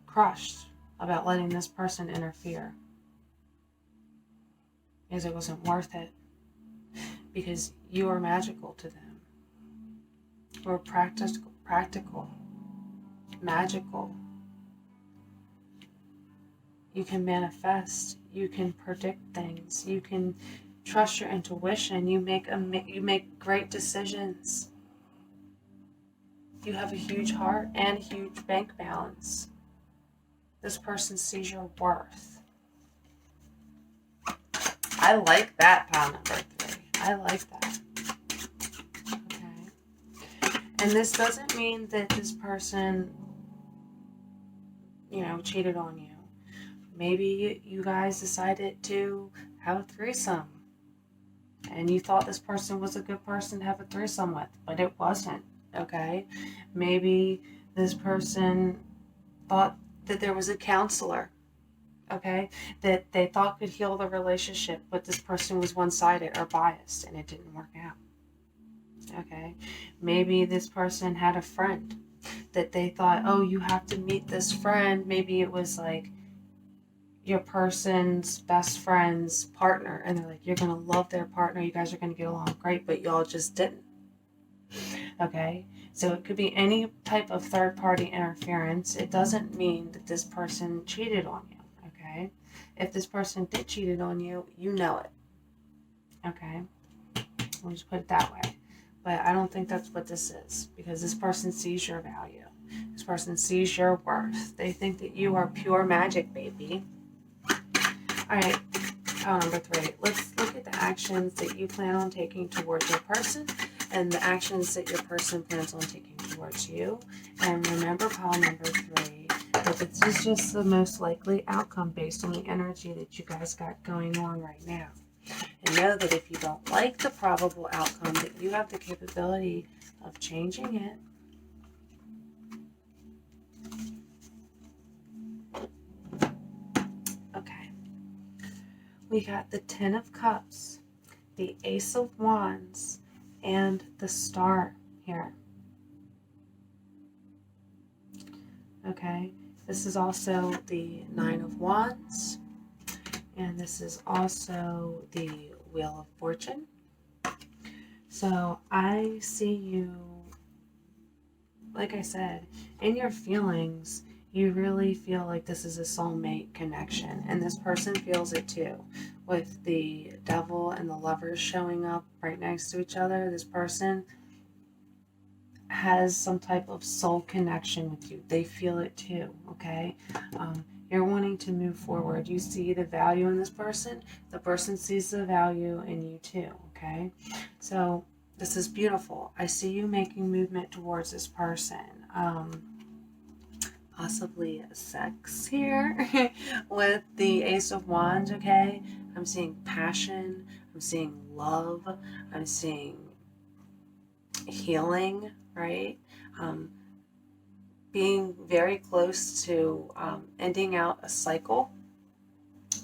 crushed about letting this person interfere. Because it wasn't worth it. Because you are magical to them. Or practical. Magical. You can manifest. You can predict things. You can trust your intuition. You make great decisions. You have a huge heart and a huge bank balance. This person sees your worth. I like that, pile number 3. I like that. Okay. And this doesn't mean that this person, cheated on you. Maybe you guys decided to have a threesome. And you thought this person was a good person to have a threesome with, but it wasn't. Okay? Maybe this person thought that there was a counselor, okay, that they thought could heal the relationship, but this person was one-sided or biased and it didn't work out. Okay? Maybe this person had a friend that they thought, oh, you have to meet this friend. Maybe it was like your person's best friend's partner, and they're like, you're going to love their partner, you guys are going to get along great, but y'all just didn't. Okay? So it could be any type of third-party interference. It doesn't mean that this person cheated on you, okay? If this person did cheat on you, you know it, okay? We'll just put it that way. But I don't think that's what this is, because this person sees your value. This person sees your worth. They think that you are pure magic, baby. All right, pile number 3. Let's look at the actions that you plan on taking towards your person and the actions that your person plans on taking towards you. And remember, pile number 3, that this is just the most likely outcome based on the energy that you guys got going on right now. And know that if you don't like the probable outcome, that you have the capability of changing it. Okay. We got the Ten of Cups, the Ace of Wands, and the Star here. Okay. This is also the Nine of Wands. And this is also the Wheel of Fortune. So I see you, like I said, in your feelings, you really feel like this is a soulmate connection. And this person feels it too. With the Devil and the Lovers showing up right next to each other, this person has some type of soul connection with you. They feel it too, okay? You're wanting to move forward. You see the value in this person. The person sees the value in you too, okay? So this is beautiful. I see you making movement towards this person. Possibly sex here with the Ace of Wands, okay? I'm seeing passion. I'm seeing love. I'm seeing healing, right? Being very close to ending out a cycle,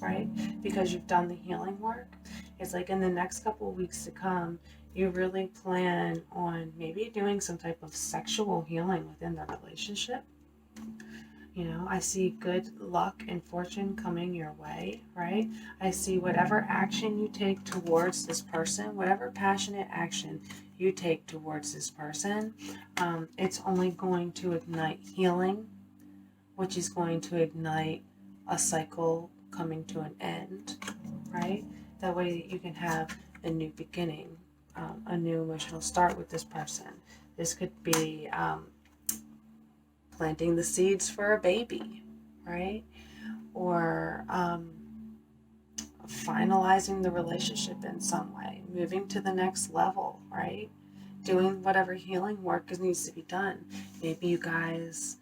right? Because you've done the healing work. It's like in the next couple of weeks to come, you really plan on maybe doing some type of sexual healing within the relationship. You know, I see good luck and fortune coming your way, right? I see whatever action you take towards this person, whatever passionate action you take towards this person, it's only going to ignite healing, which is going to ignite a cycle coming to an end, right? That way you can have a new beginning, a new emotional start with this person. This could be planting the seeds for a baby, right? Or finalizing the relationship in some way, moving to the next level, right? Doing whatever healing work needs to be done. Maybe you guys,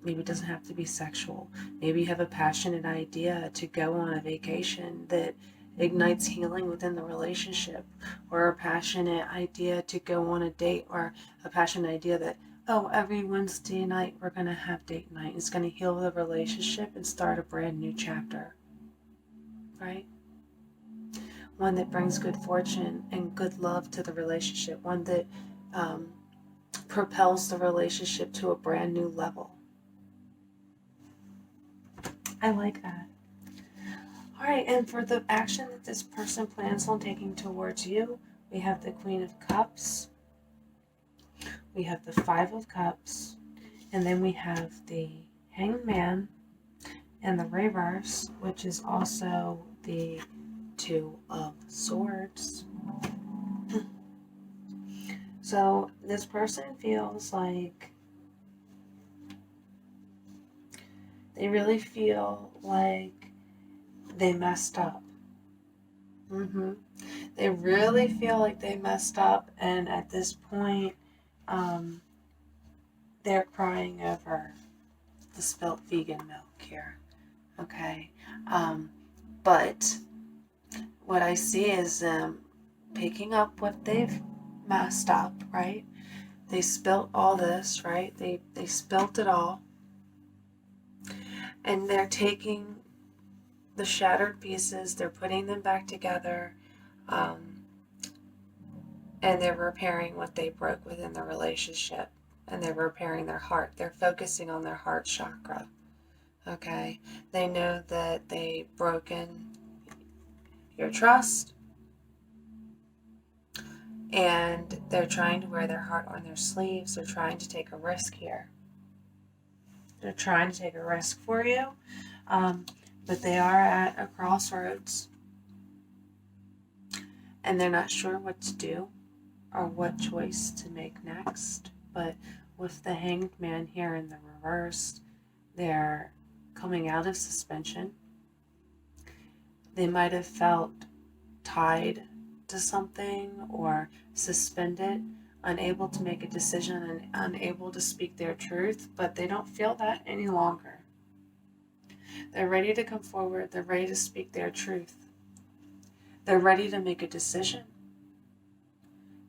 maybe it doesn't have to be sexual. Maybe you have a passionate idea to go on a vacation that ignites healing within the relationship, or a passionate idea to go on a date, or a passionate idea that, oh, every Wednesday night we're going to have date night. It's going to heal the relationship and start a brand new chapter, right? One that brings good fortune and good love to the relationship. One that propels the relationship to a brand new level. I like that. All right, and for the action that this person plans on taking towards you, we have the Queen of Cups. We have the Five of Cups, and then we have the Hanged Man and the reverse, which is also the Two of Swords. So this person feels like they really feel like they messed up. They really feel like they messed up, and at this point, they're crying over the spilt vegan milk here, okay? But what I see is them picking up what they've messed up, right? They spilt all this, right? They spilt it all, and they're taking the shattered pieces, they're putting them back together, and they're repairing what they broke within the relationship, and they're repairing their heart. They're focusing on their heart chakra, okay? They know that they've broken your trust, and they're trying to wear their heart on their sleeves. They're trying to take a risk here. They're trying to take a risk for you, but they are at a crossroads, and they're not sure what to do or what choice to make next. But with the Hanged Man here in the reverse, they're coming out of suspension. They might have felt tied to something or suspended, unable to make a decision and unable to speak their truth, but they don't feel that any longer. They're ready to come forward. They're ready to speak their truth. They're ready to make a decision.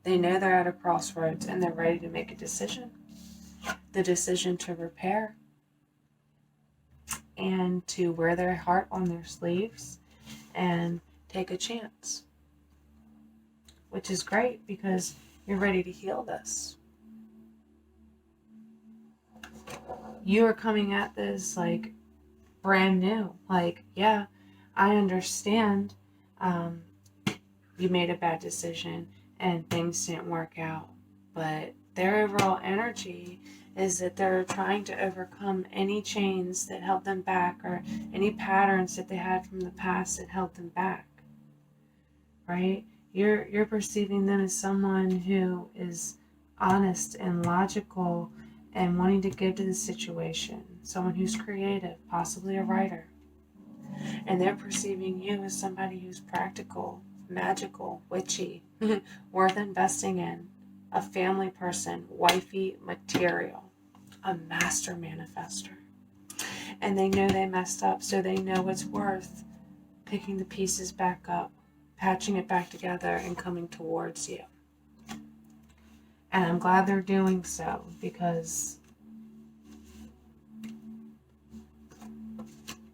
They know they're at a crossroads, and they're ready to make a decision. The decision to repair. and to wear their heart on their sleeves and take a chance, which is great because you're ready to heal this. You are coming at this like brand new. Like, yeah, I understand you made a bad decision and things didn't work out, but their overall energy is that they're trying to overcome any chains that held them back or any patterns that they had from the past that held them back, right? You're perceiving them as someone who is honest and logical and wanting to give to the situation, someone who's creative, possibly a writer. And they're perceiving you as somebody who's practical, magical, witchy, worth investing in, a family person, wifey material, a master manifester. And they know they messed up, so they know it's worth picking the pieces back up, patching it back together, and coming towards you. And I'm glad they're doing so, because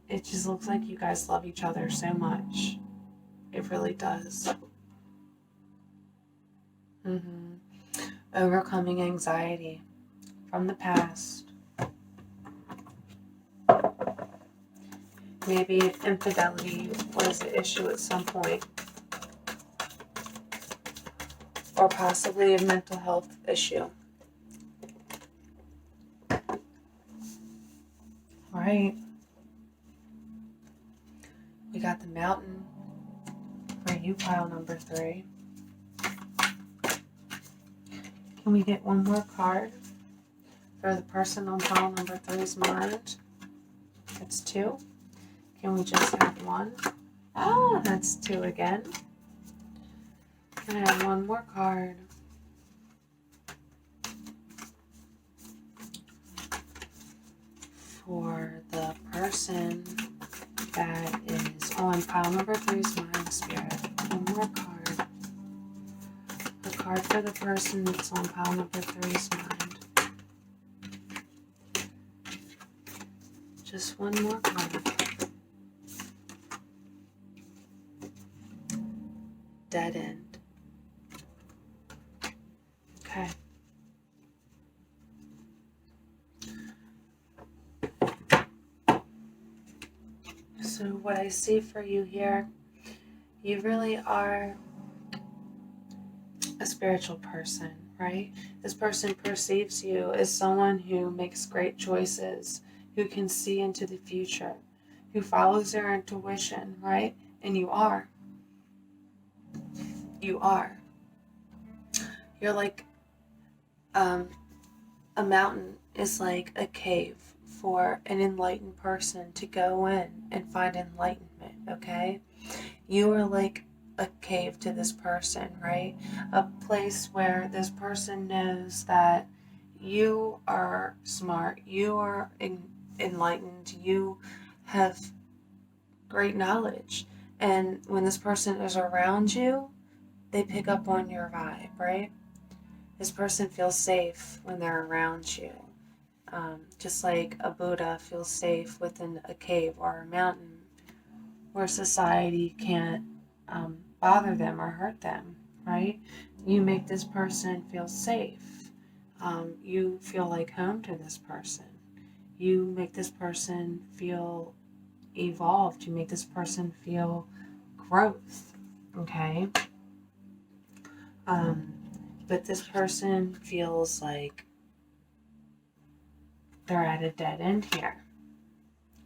it just looks like you guys love each other so much. It really does. Overcoming anxiety from the past. Maybe infidelity was an issue at some point. Or possibly a mental health issue. Alright. We got the Mountain for you, pile number 3. Can we get one more card for the person on pile number 3's mind? That's 2. Can we just have 1? Ah, that's 2 again. Can I have one more card? For the person that is on pile number 3's mind, spirit. One more card. A card for the person that's on pile number 3's mind. Just one more card. Dead end. Okay. So what I see for you here, you really are a spiritual person, right? This person perceives you as someone who makes great choices, who can see into the future, who follows their intuition, right? And you are. You are. You're like, a mountain is like a cave for an enlightened person to go in and find enlightenment, okay? You are like a cave to this person, right? A place where this person knows that you are smart, you are enlightened, you have great knowledge. And when this person is around you, they pick up on your vibe, right? This person feels safe when they're around you. Just like a Buddha feels safe within a cave or a mountain where society can't bother them or hurt them, right? You make this person feel safe. You feel like home to this person. You make this person feel evolved. You make this person feel growth, okay? But this person feels like they're at a dead end here,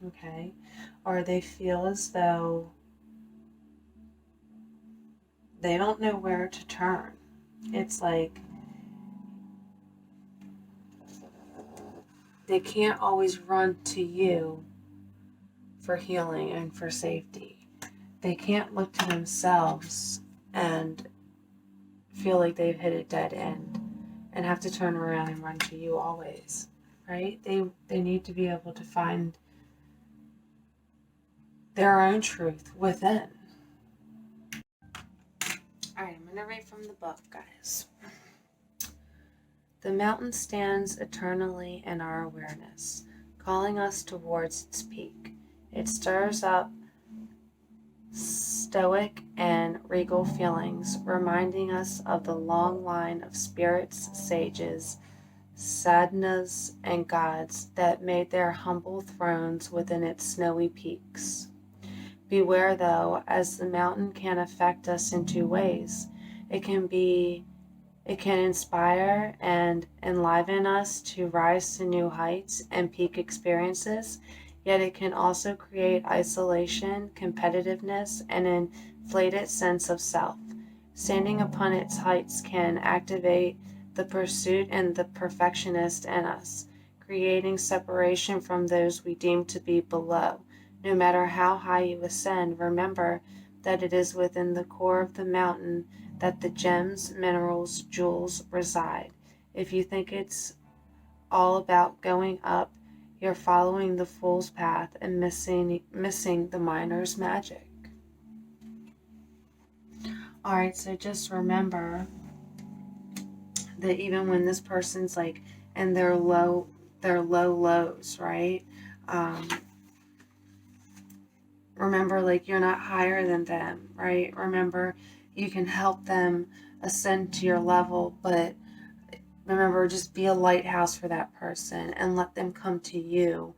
okay? Or they feel as though they don't know where to turn. It's like they can't always run to you for healing and for safety. They can't look to themselves and feel like they've hit a dead end and have to turn around and run to you always, right? They need to be able to find their own truth within. Alright, I'm going to read from the book, guys. The mountain stands eternally in our awareness, calling us towards its peak. It stirs up stoic and regal feelings, reminding us of the long line of spirits, sages, sadhanas, and gods that made their humble thrones within its snowy peaks. Beware, though, as the mountain can affect us in two ways. It can inspire and enliven us to rise to new heights and peak experiences, yet it can also create isolation, competitiveness, and an inflated sense of self. Standing upon its heights can activate the pursuit and the perfectionist in us, creating separation from those we deem to be below. No matter how high you ascend, remember that it is within the core of the mountain that the gems, minerals, jewels reside. If you think it's all about going up, you're following the fool's path and missing the miner's magic. Alright, so just remember that even when this person's like in their low lows, right? Remember, like, you're not higher than them, right? Remember, you can help them ascend to your level, but remember, just be a lighthouse for that person and let them come to you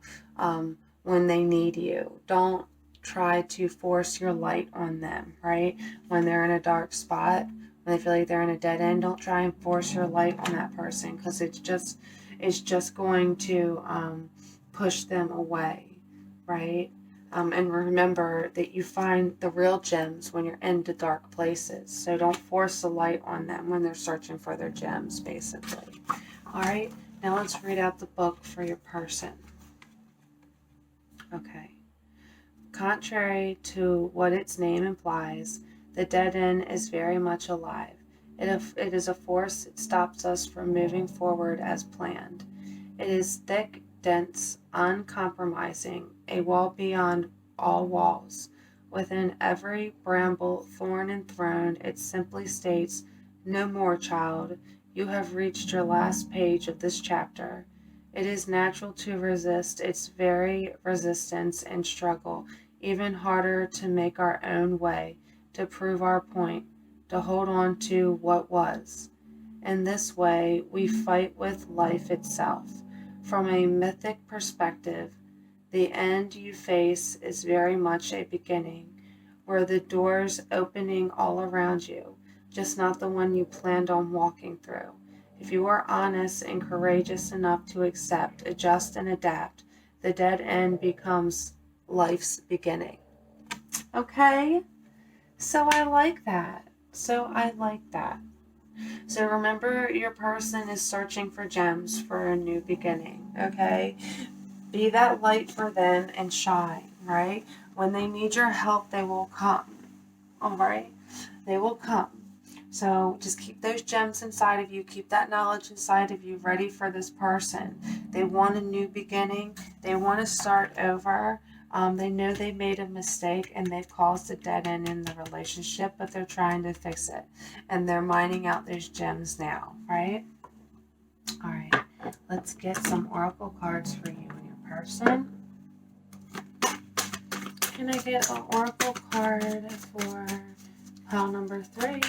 when they need you. Don't try to force your light on them, right? When they're in a dark spot, when they feel like they're in a dead end, don't try and force your light on that person, because it's just going to push them away, right? And remember that you find the real gems when you're into dark places. So don't force the light on them when they're searching for their gems, basically. All right, now let's read out the book for your person. Okay. Contrary to what its name implies, the dead end is very much alive. It is a force that stops us from moving forward as planned. It is thick, dense, uncompromising, a wall beyond all walls. Within every bramble, thorn, and thorn, it simply states, "No more, child. You have reached your last page of this chapter." It is natural to resist its very resistance and struggle, even harder to make our own way, to prove our point, to hold on to what was. In this way, we fight with life itself. From a mythic perspective, the end you face is very much a beginning, where the door's opening all around you, just not the one you planned on walking through. If you are honest and courageous enough to accept, adjust, and adapt, the dead end becomes life's beginning. Okay? So I like that. So remember, your person is searching for gems for a new beginning, okay? Be that light for them and shine, right? When they need your help, they will come, all right? They will come. So just keep those gems inside of you. Keep that knowledge inside of you, ready for this person. They want a new beginning. They want to start over. They know they made a mistake and they've caused a dead end in the relationship, but they're trying to fix it. And they're mining out those gems now, right? All right. Let's get some oracle cards for you and your person. Can I get an oracle card for pile number 3?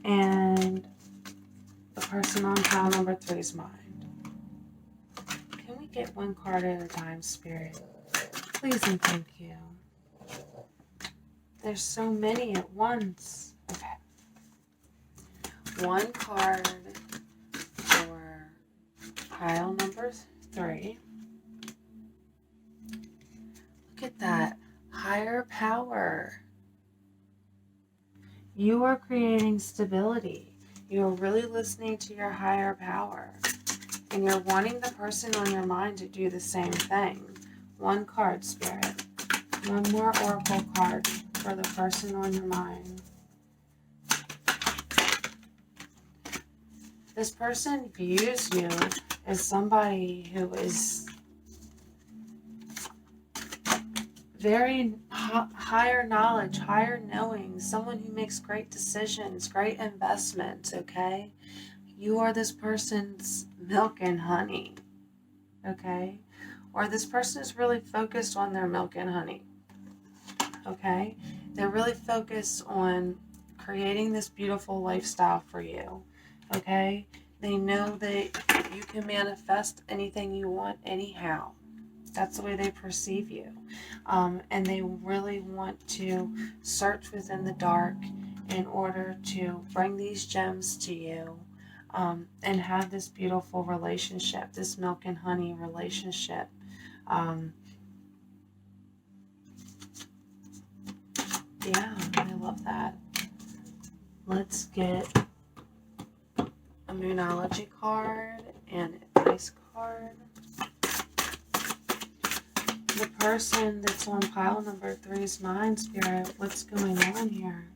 And the person on pile number 3's mind. Can we get one card at a time, Spirit? Please and thank you. There's so many at once. Okay. One card for pile number 3. Look at that. Higher power. You are creating stability. You're really listening to your higher power. And you're wanting the person on your mind to do the same thing. One card, Spirit. One more oracle card for the person on your mind. This person views you as somebody who is very higher knowledge, higher knowing, someone who makes great decisions, great investments, okay? You are this person's milk and honey, okay? Or this person is really focused on their milk and honey, okay? They're really focused on creating this beautiful lifestyle for you, okay? They know that you can manifest anything you want anyhow. That's the way they perceive you. And they really want to search within the dark in order to bring these gems to you, and have this beautiful relationship, this milk and honey relationship. Yeah, I love that. Let's get a Moonology card and advice card. The person that's on pile number 3's mind, Spirit, what's going on here?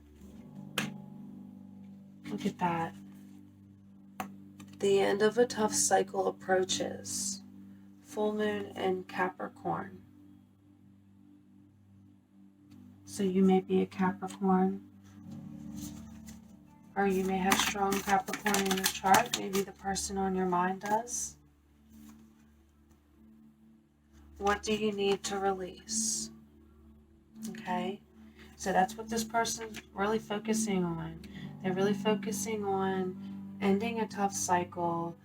Look at that. The end of a tough cycle approaches. Full moon in Capricorn. So you may be a Capricorn, or you may have strong Capricorn in your chart. Maybe the person on your mind does. What do you need to release? Okay, so that's what this person's really focusing on. They're really focusing on ending a tough cycle,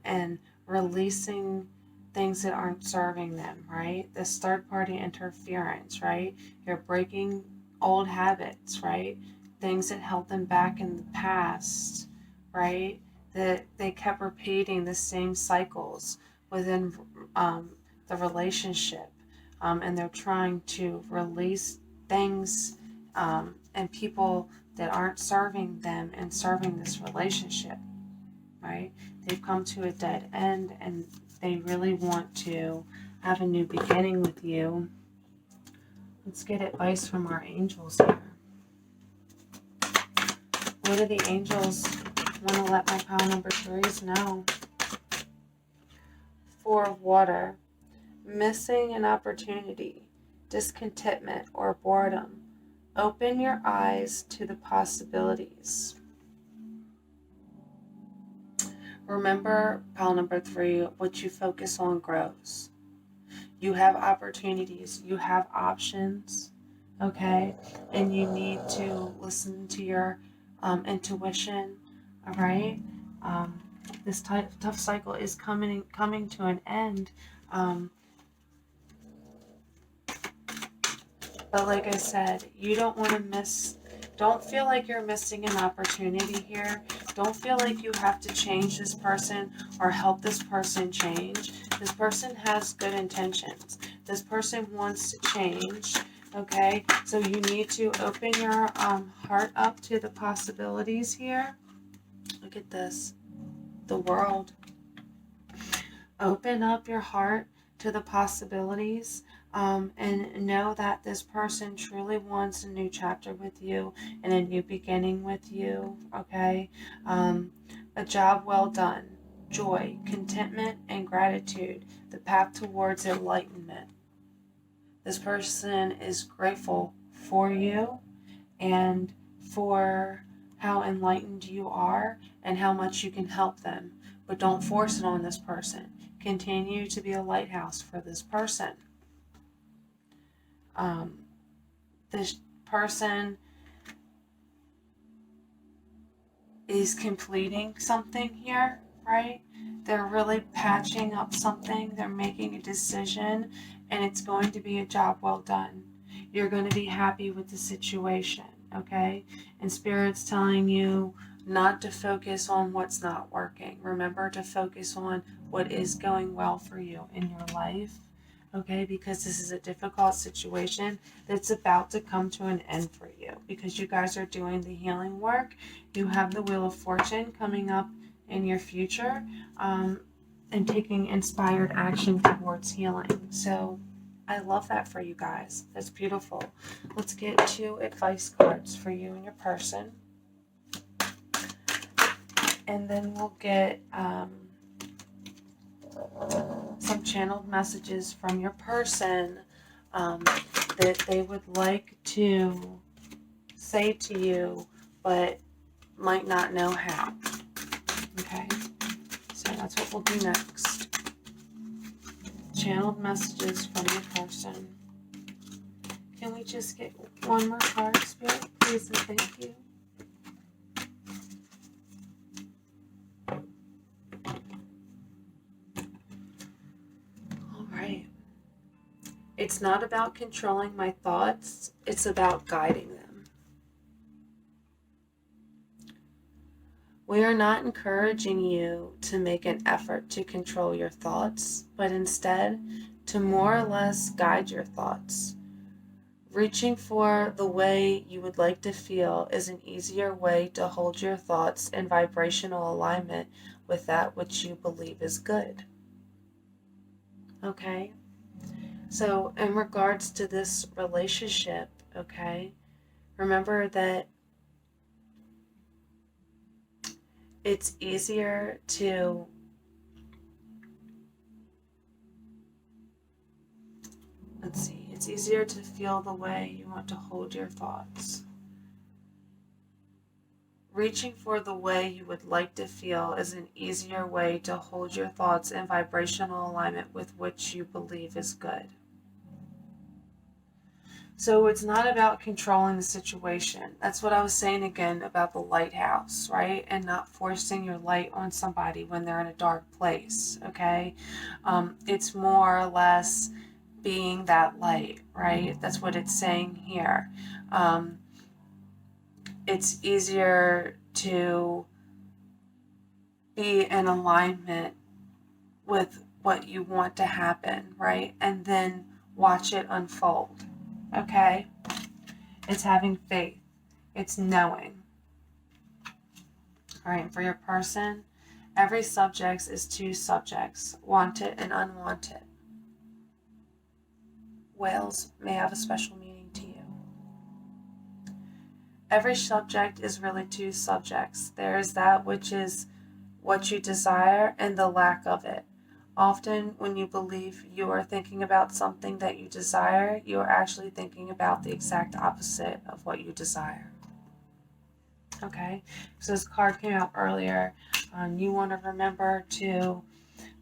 and releasing things that aren't serving them, right? This third-party interference, right? You're breaking old habits, right? Things that held them back in the past, right? That they kept repeating the same cycles within the relationship, and they're trying to release things and people that aren't serving them and serving this relationship, right? They've come to a dead end and they really want to have a new beginning with you. Let's get advice from our angels here. What do the angels want to let my pile number 3s know? 4 of water. Missing an opportunity, discontentment, or boredom. Open your eyes to the possibilities. Remember, pile number 3, what you focus on grows. You have opportunities, you have options, okay? And you need to listen to your intuition, all right? This tough cycle is coming to an end. But like I said, you don't want to don't feel like you're missing an opportunity here. Don't feel like you have to change this person or help this person change. This person has good intentions. This person wants to change, okay? So you need to open your heart up to the possibilities here. Look at this. The world. Open up your heart to the possibilities. And know that this person truly wants a new chapter with you and a new beginning with you, okay? A job well done, joy, contentment, and gratitude, the path towards enlightenment. This person is grateful for you and for how enlightened you are and how much you can help them. But don't force it on this person. Continue to be a lighthouse for this person. This person is completing something here, right? They're really patching up something. They're making a decision, and it's going to be a job well done. You're going to be happy with the situation, okay? And Spirit's telling you not to focus on what's not working. Remember to focus on what is going well for you in your life. Okay, because this is a difficult situation that's about to come to an end for you because you guys are doing the healing work. You have the Wheel of Fortune coming up in your future, and taking inspired action towards healing. So I love that for you guys. That's beautiful. Let's get 2 advice cards for you and your person. And then we'll get some channeled messages from your person that they would like to say to you, but might not know how. Okay, so that's what we'll do next. channeled messages from your person. Can we just get one more card, Spirit, please, and thank you. All right. It's not about controlling my thoughts. It's about guiding them. We are not encouraging you to make an effort to control your thoughts, but instead to more or less guide your thoughts. Reaching for the way you would like to feel is an easier way to hold your thoughts in vibrational alignment with that which you believe is good. Okay? So, in regards to this relationship, okay, remember that it's easier to it's easier to feel the way you want to hold your thoughts. Reaching for the way you would like to feel is an easier way to hold your thoughts in vibrational alignment with which you believe is good. So it's not about controlling the situation. That's what I was saying again about the lighthouse, right? And not forcing your light on somebody when they're in a dark place, okay? It's more or less being that light, right? That's what it's saying here. It's easier to be in alignment with what you want to happen, right? And then watch it unfold, okay? It's having faith. It's knowing. All right, for your person, every subject is two subjects, wanted and unwanted. Whales may have a special meaning to you. Every subject is really two subjects. There is that which is what you desire and the lack of it. Often when you believe you are thinking about something that you desire, you are actually thinking about the exact opposite of what you desire. Okay, so this card came out earlier. You want to remember to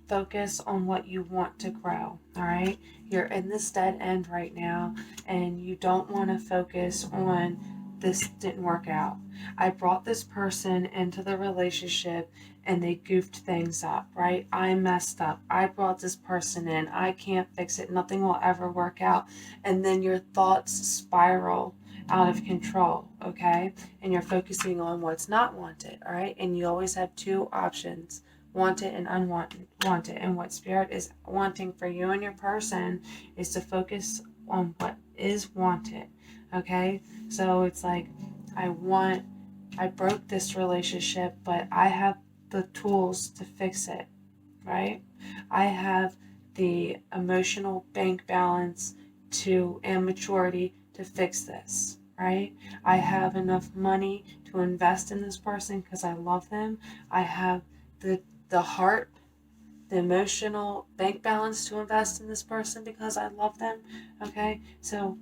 focus on what you want to grow, all right? You're in this dead end right now, and you don't want to focus on this didn't work out. I brought this person into the relationship and they goofed things up, right? I messed up. I brought this person in. I can't fix it. Nothing will ever work out. And then your thoughts spiral out of control, okay? And you're focusing on what's not wanted, all right? And you always have two options, wanted and unwanted. And what Spirit is wanting for you and your person is to focus on what is wanted, okay? So it's like, I broke this relationship, but I have the tools to fix it, right? I have the emotional bank balance and maturity to fix this, right? I have enough money to invest in this person because I love them. I have the heart, the emotional bank balance to invest in this person because I love them, okay? So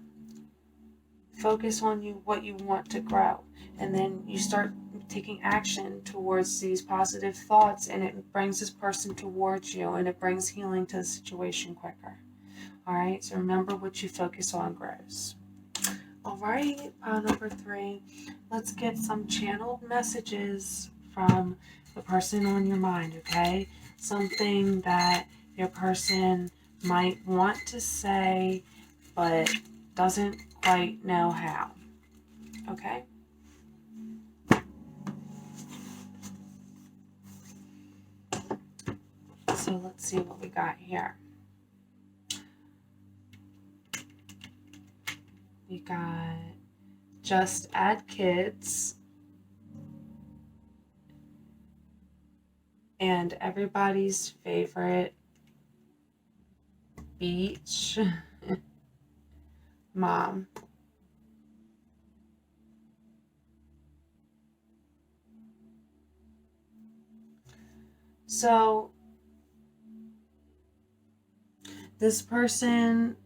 focus on what you want to grow, and then you start taking action towards these positive thoughts, and it brings this person towards you, and it brings healing to the situation quicker. All right, so remember, what you focus on grows. All right, pile number 3, let's get some channeled messages from the person on your mind, okay? Something that your person might want to say but doesn't quite know how, okay? So let's see what we got here. We got just add kids and everybody's favorite beach mom. So this person,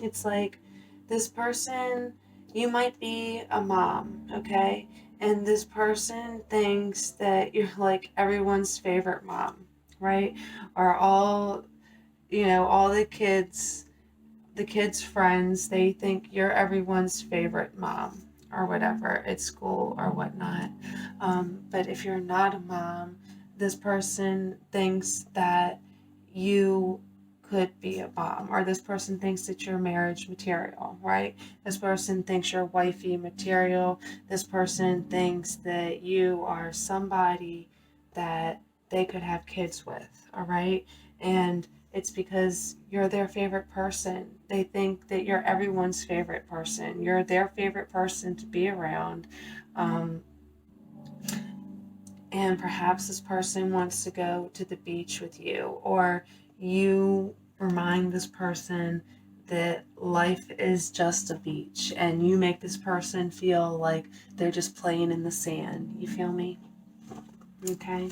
it's like this person You might be a mom, okay? And this person thinks that you're like everyone's favorite mom, right? Or all, all the kids' friends, they think you're everyone's favorite mom or whatever at school or whatnot. But if you're not a mom, this person thinks that you could be a mom, or this person thinks that you're marriage material, right? This person thinks you're wifey material. This person thinks that you are somebody that they could have kids with, all right? And it's because you're their favorite person. They think that you're everyone's favorite person. You're their favorite person to be around. Um, and perhaps this person wants to go to the beach with you, or you remind this person that life is just a beach, and you make this person feel like they're just playing in the sand. You feel me? Okay.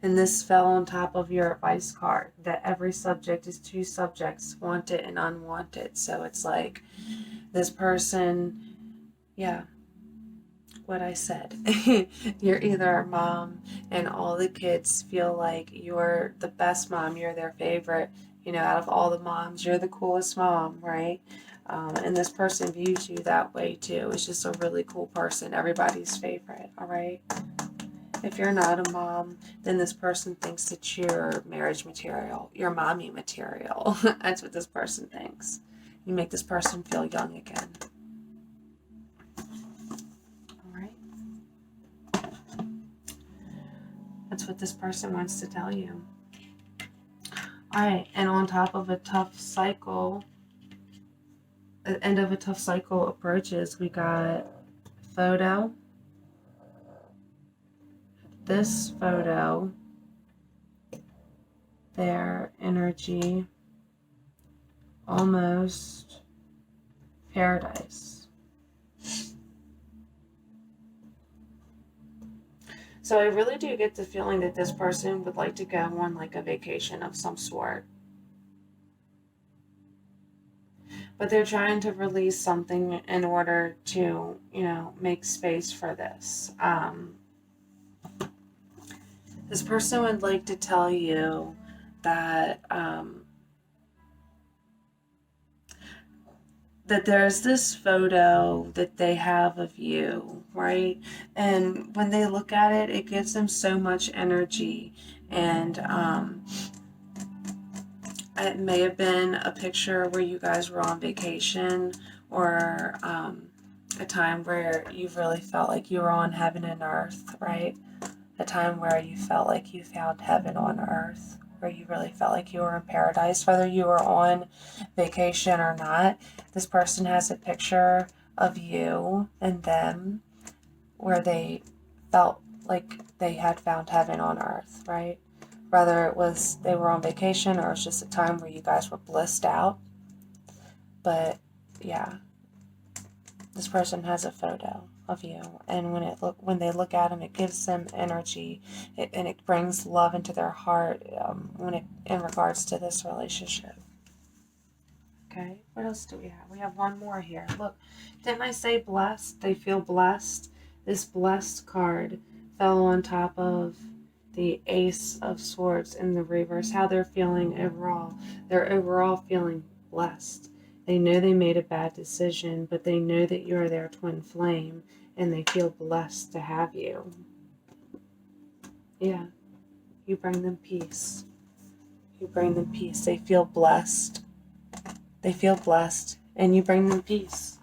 And this fell on top of your advice card, that every subject is two subjects, wanted and unwanted. So it's like this person, yeah, what I said. You're either a mom and all the kids feel like you're the best mom, you're their favorite. Out of all the moms, you're the coolest mom, right? And this person views you that way too. It's just a really cool person, everybody's favorite, all right? If you're not a mom, then this person thinks that you're marriage material, you're mommy material. That's what this person thinks. You make this person feel young again. All right? That's what this person wants to tell you. All right, and on top of a tough cycle, the end of a tough cycle approaches, we got photo. This photo, their energy, almost paradise. So I really do get the feeling that this person would like to go on like a vacation of some sort. But they're trying to release something in order to, make space for this. This person would like to tell you that that there's this photo that they have of you, right? And when they look at it, it gives them so much energy. And it may have been a picture where you guys were on vacation, or a time where you really felt like you were on heaven and earth, right? A time where you felt like you found heaven on earth, where you really felt like you were in paradise, whether you were on vacation or not. This person has a picture of you and them where they felt like they had found heaven on earth, right? Whether it was they were on vacation or it was just a time where you guys were blissed out. But yeah, this person has a photo of you, and when they look at them, it gives them energy, and it brings love into their heart in regards to this relationship. Okay, what else do we have? We have one more here. Look, didn't I say blessed? They feel blessed. This blessed card fell on top of the Ace of Swords in the reverse. How they're feeling overall. They're overall feeling blessed. They know they made a bad decision, but they know that you're their twin flame, and they feel blessed to have you. Yeah, you bring them peace. You bring them peace. They feel blessed. They feel blessed, and you bring them peace,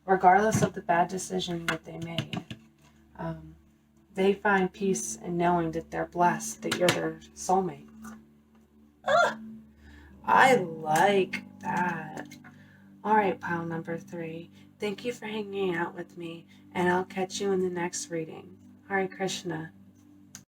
regardless of the bad decision that they made. They find peace in knowing that they're blessed, that you're their soulmate. I like that. All right, pile number 3. Thank you for hanging out with me, and I'll catch you in the next reading. Hare Krishna.